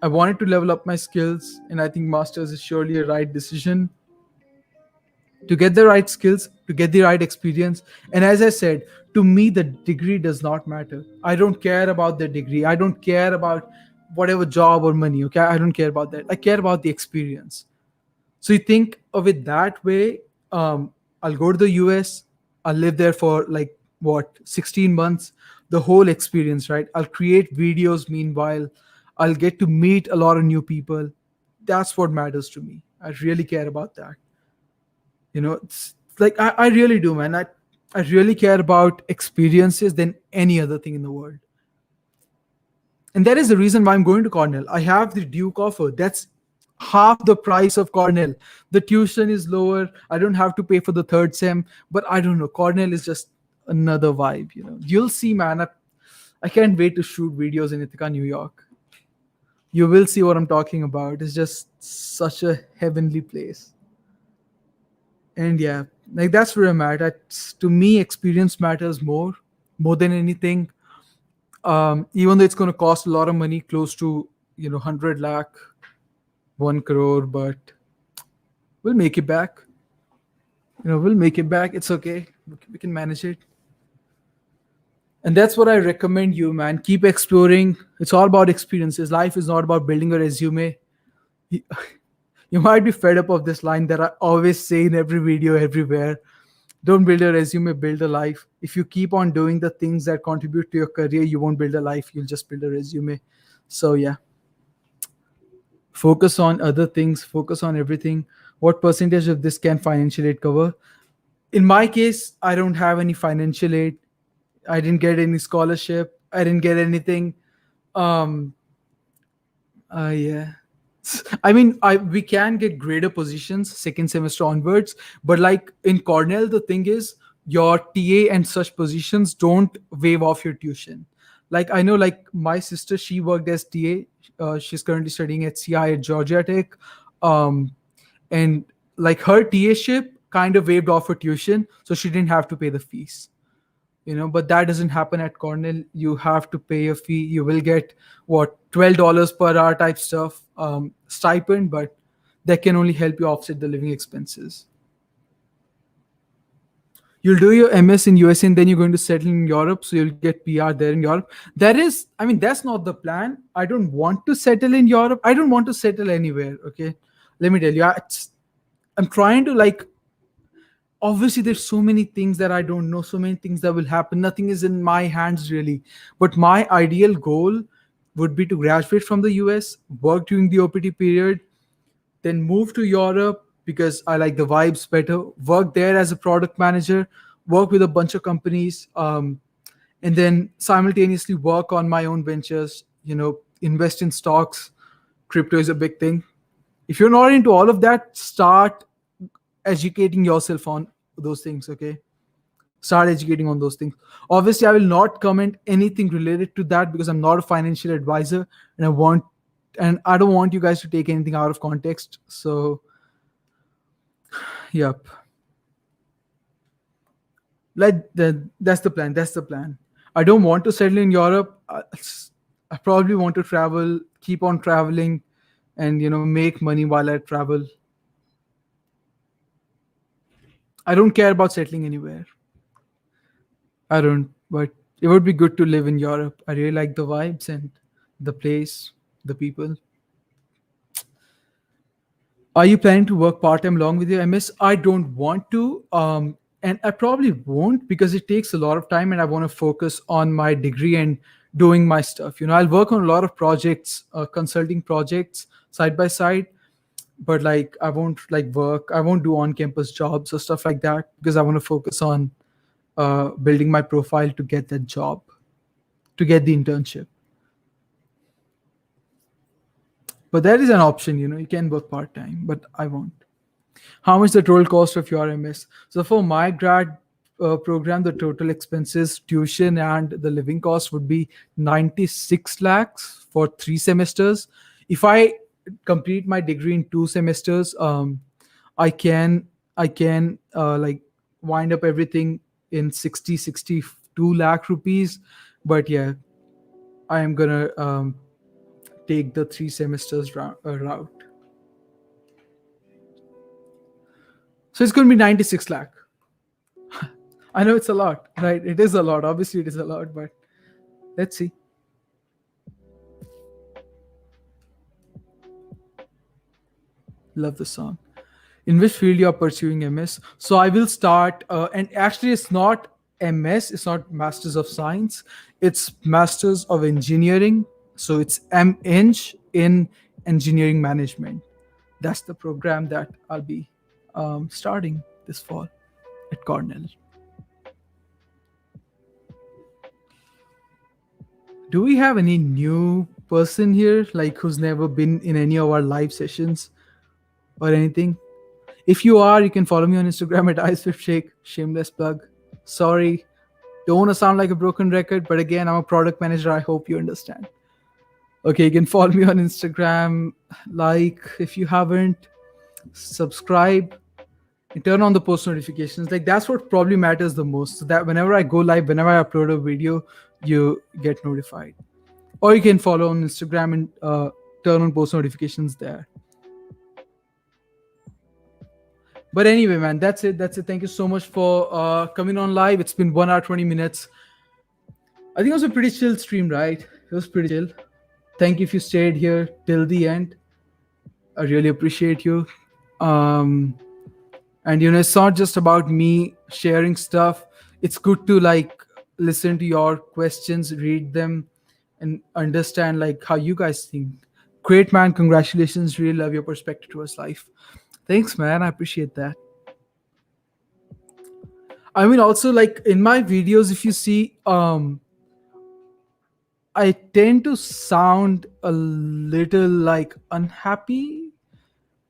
I wanted to level up my skills, and I think masters is surely a right decision to get the right skills, to get the right experience. And as I said, to me, the degree does not matter. I don't care about the degree. I don't care about whatever job or money. Okay, I don't care about that. I care about the experience. So you think of it that way. I'll go to the US. I'll live there for like what, 16 months, the whole experience, right? I'll create videos meanwhile. I'll get to meet a lot of new people. That's what matters to me. I really care about that. It's like I really do, man. I really care about experiences than any other thing in the world. And that is the reason why I'm going to Cornell. I have the Duke offer. That's half the price of Cornell. The tuition is lower. I don't have to pay for the third sem. But I don't know. Cornell is just another vibe. You'll see, man. I can't wait to shoot videos in Ithaca, New York. You will see what I'm talking about. It's just such a heavenly place. And yeah, like that's where I'm at. To me, experience matters more than anything. Even though it's going to cost a lot of money, close to 100 lakh, 1 crore, but we'll make it back. We'll make it back. It's okay. We can manage it. And that's what I recommend you, man. Keep exploring. It's all about experiences. Life is not about building a resume. You might be fed up of this line that I always say in every video, everywhere. Don't build a resume, build a life. If you keep on doing the things that contribute to your career, you won't build a life. You'll just build a resume. So yeah. Focus on other things. Focus on everything. What percentage of this can financial aid cover? In my case, I don't have any financial aid. I didn't get any scholarship. I didn't get anything. Yeah. I mean, we can get greater positions second semester onwards, but like in Cornell, the thing is your TA and such positions don't waive off your tuition. Like I know, like my sister, she worked as TA. She's currently studying at CI at Georgia Tech, and like her TA ship kind of waived off her tuition, so she didn't have to pay the fees. But that doesn't happen at Cornell. You have to pay a fee. You will get what, $12 per hour type stuff, stipend, but that can only help you offset the living expenses. You'll do your MS in USA and then you're going to settle in Europe, so you'll get PR there in Europe. That's not the plan. I don't want to settle in Europe. I don't want to settle anywhere. Okay, let me tell you, I'm trying to like. Obviously, there's so many things that I don't know, so many things that will happen. Nothing is in my hands really. But my ideal goal would be to graduate from the US, work during the OPT period, then move to Europe because I like the vibes better, work there as a product manager, work with a bunch of companies, and then simultaneously work on my own ventures, invest in stocks. Crypto is a big thing. If you're not into all of that, start educating yourself on those things. Okay, start educating on those things. Obviously, I will not comment anything related to that because I'm not a financial advisor and I want and I don't want you guys to take anything out of context. So, yep, that's the plan. That's the plan. I don't want to settle in Europe. I probably want to travel, keep on traveling, and make money while I travel. I don't care about settling anywhere. I don't, but it would be good to live in Europe. I really like the vibes and the place, the people. Are you planning to work part time along with your MS? I don't want to, and I probably won't because it takes a lot of time, and I want to focus on my degree and doing my stuff. I'll work on a lot of projects, consulting projects side by side, but like I won't like work. I won't do on campus jobs or stuff like that because I want to focus on building my profile to get that job, to get the internship. But that is an option. You can work part time, but I won't. How much the total cost of your MS? So for my grad program, the total expenses, tuition and the living cost would be 96 lakhs for 3 semesters. If I complete my degree in 2 semesters, I can like wind up everything in 62 lakh rupees. But yeah, I am gonna take the 3 semesters route. So it's going to be 96 lakh. I know it's a lot, right? It is a lot. Obviously, it is a lot, but let's see. Love the song. In which field you are pursuing MS? So I will start, and actually, it's not MS. It's not Masters of Science. It's Masters of Engineering. So it's MEng in Engineering Management. That's the program that I'll be starting this fall at Cornell. Do we have any new person here, like who's never been in any of our live sessions or anything? If you are, you can follow me on Instagram at IceWithShake. Shameless plug. Sorry, don't want to sound like a broken record, but again, I'm a product manager. I hope you understand. Okay, you can follow me on Instagram. Like, if you haven't, subscribe and turn on the post notifications. Like, that's what probably matters the most, so that whenever I go live, whenever I upload a video, you get notified. Or you can follow on Instagram and turn on post notifications there. But anyway, man, that's it. Thank you so much for coming on live. It's been 1 hour 20 minutes. I think it was a pretty chill stream, right? It was pretty chill. Thank you if you stayed here till the end. I really appreciate you. And it's not just about me sharing stuff. It's good to like listen to your questions, read them, and understand like how you guys think. Great, man. Congratulations. Really love your perspective towards life. Thanks, man. I appreciate that. I mean, also like in my videos, if you see, I tend to sound a little like unhappy.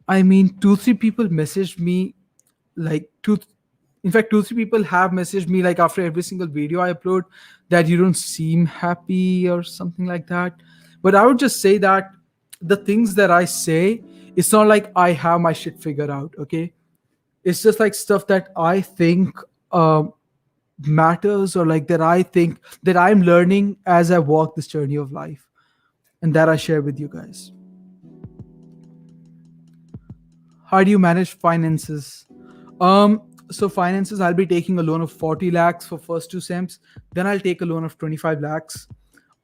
I mean, 2-3 people messaged me, like in fact, 2-3 people have messaged me like after every single video I upload that you don't seem happy or something like that. But I would just say that the things that I say, it's not like I have my shit figured out. Okay, it's just like stuff that I think matters, or like that I think that I'm learning as I walk this journey of life, and that I share with you guys. How do you manage finances? So finances, I'll be taking a loan of 40 lakhs for first 2 sems. Then I'll take a loan of 25 lakhs.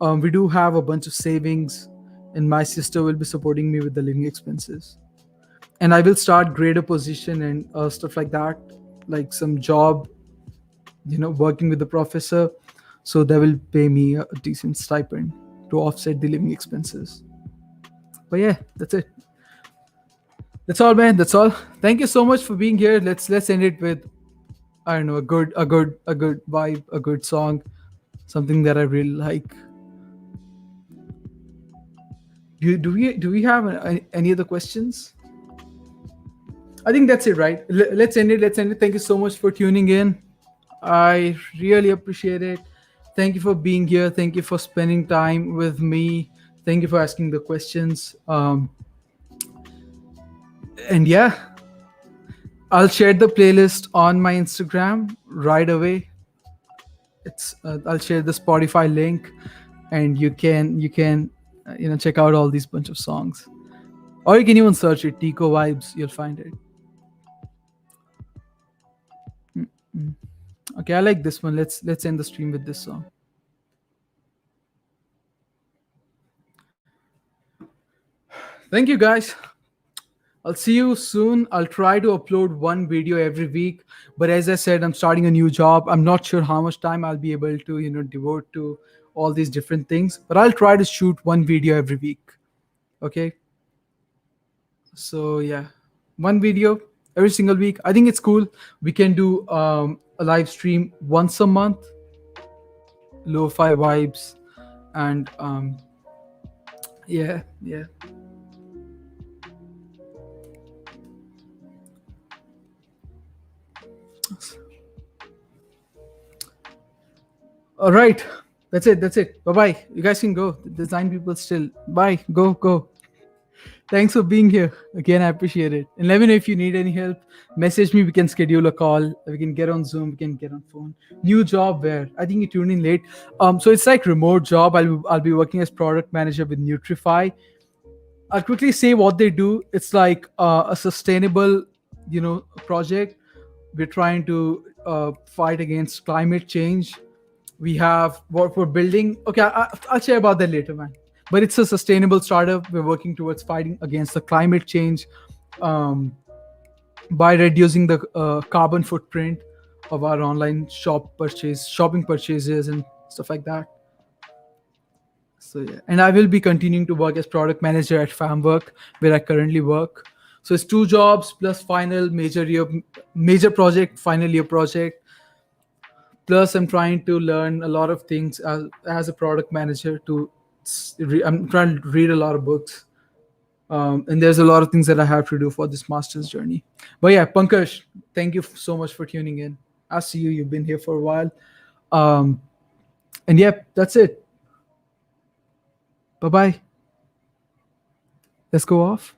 We do have a bunch of savings, and my sister will be supporting me with the living expenses. And I will start grader position and stuff like that, like some job, working with the professor. So they will pay me a decent stipend to offset the living expenses. But yeah, that's it. That's all, man. That's all. Thank you so much for being here. Let's end it with, I don't know, a good vibe, a good song, something that I really like. Do we have any other questions? I think that's it, right? Let's end it. Thank you so much for tuning in. I really appreciate it. Thank you for being here. Thank you for spending time with me. Thank you for asking the questions. And yeah, I'll share the playlist on my Instagram right away. It's I'll share the Spotify link, and you can check out all these bunch of songs, or you can even search it Tico Vibes. You'll find it. Okay, I like this one. Let's end the stream with this song. Thank you, guys. I'll see you soon. I'll try to upload one video every week. But as I said, I'm starting a new job. I'm not sure how much time I'll be able to, devote to all these different things. But I'll try to shoot one video every week. Okay. So yeah, one video every single week. I think it's cool. We can do a live stream once a month, lo-fi vibes, and yeah, yeah. All right. That's it. That's it. Bye bye. You guys can go. The design people still. Bye. Go, go. Thanks for being here. Again, I appreciate it. And let me know if you need any help. Message me. We can schedule a call. We can get on Zoom. We can get on phone. New job where I think you tuned in late. So it's like remote job. I'll be working as product manager with Neutrify. I'll quickly say what they do. It's like a sustainable, project. We're trying to fight against climate change. We have what we're building. Okay, I'll share about that later, man. But it's a sustainable startup. We're working towards fighting against the climate change um, by reducing the carbon footprint of our online shopping purchases, and stuff like that. So yeah, and I will be continuing to work as product manager at Famwork, where I currently work. So it's two jobs plus final major project, final year project. Plus, I'm trying to learn a lot of things as a product manager. I'm trying to read a lot of books, and there's a lot of things that I have to do for this master's journey. But yeah, Pankaj, thank you so much for tuning in. I see you. You've been here for a while, um, and yeah, that's it. Bye bye. Let's go off.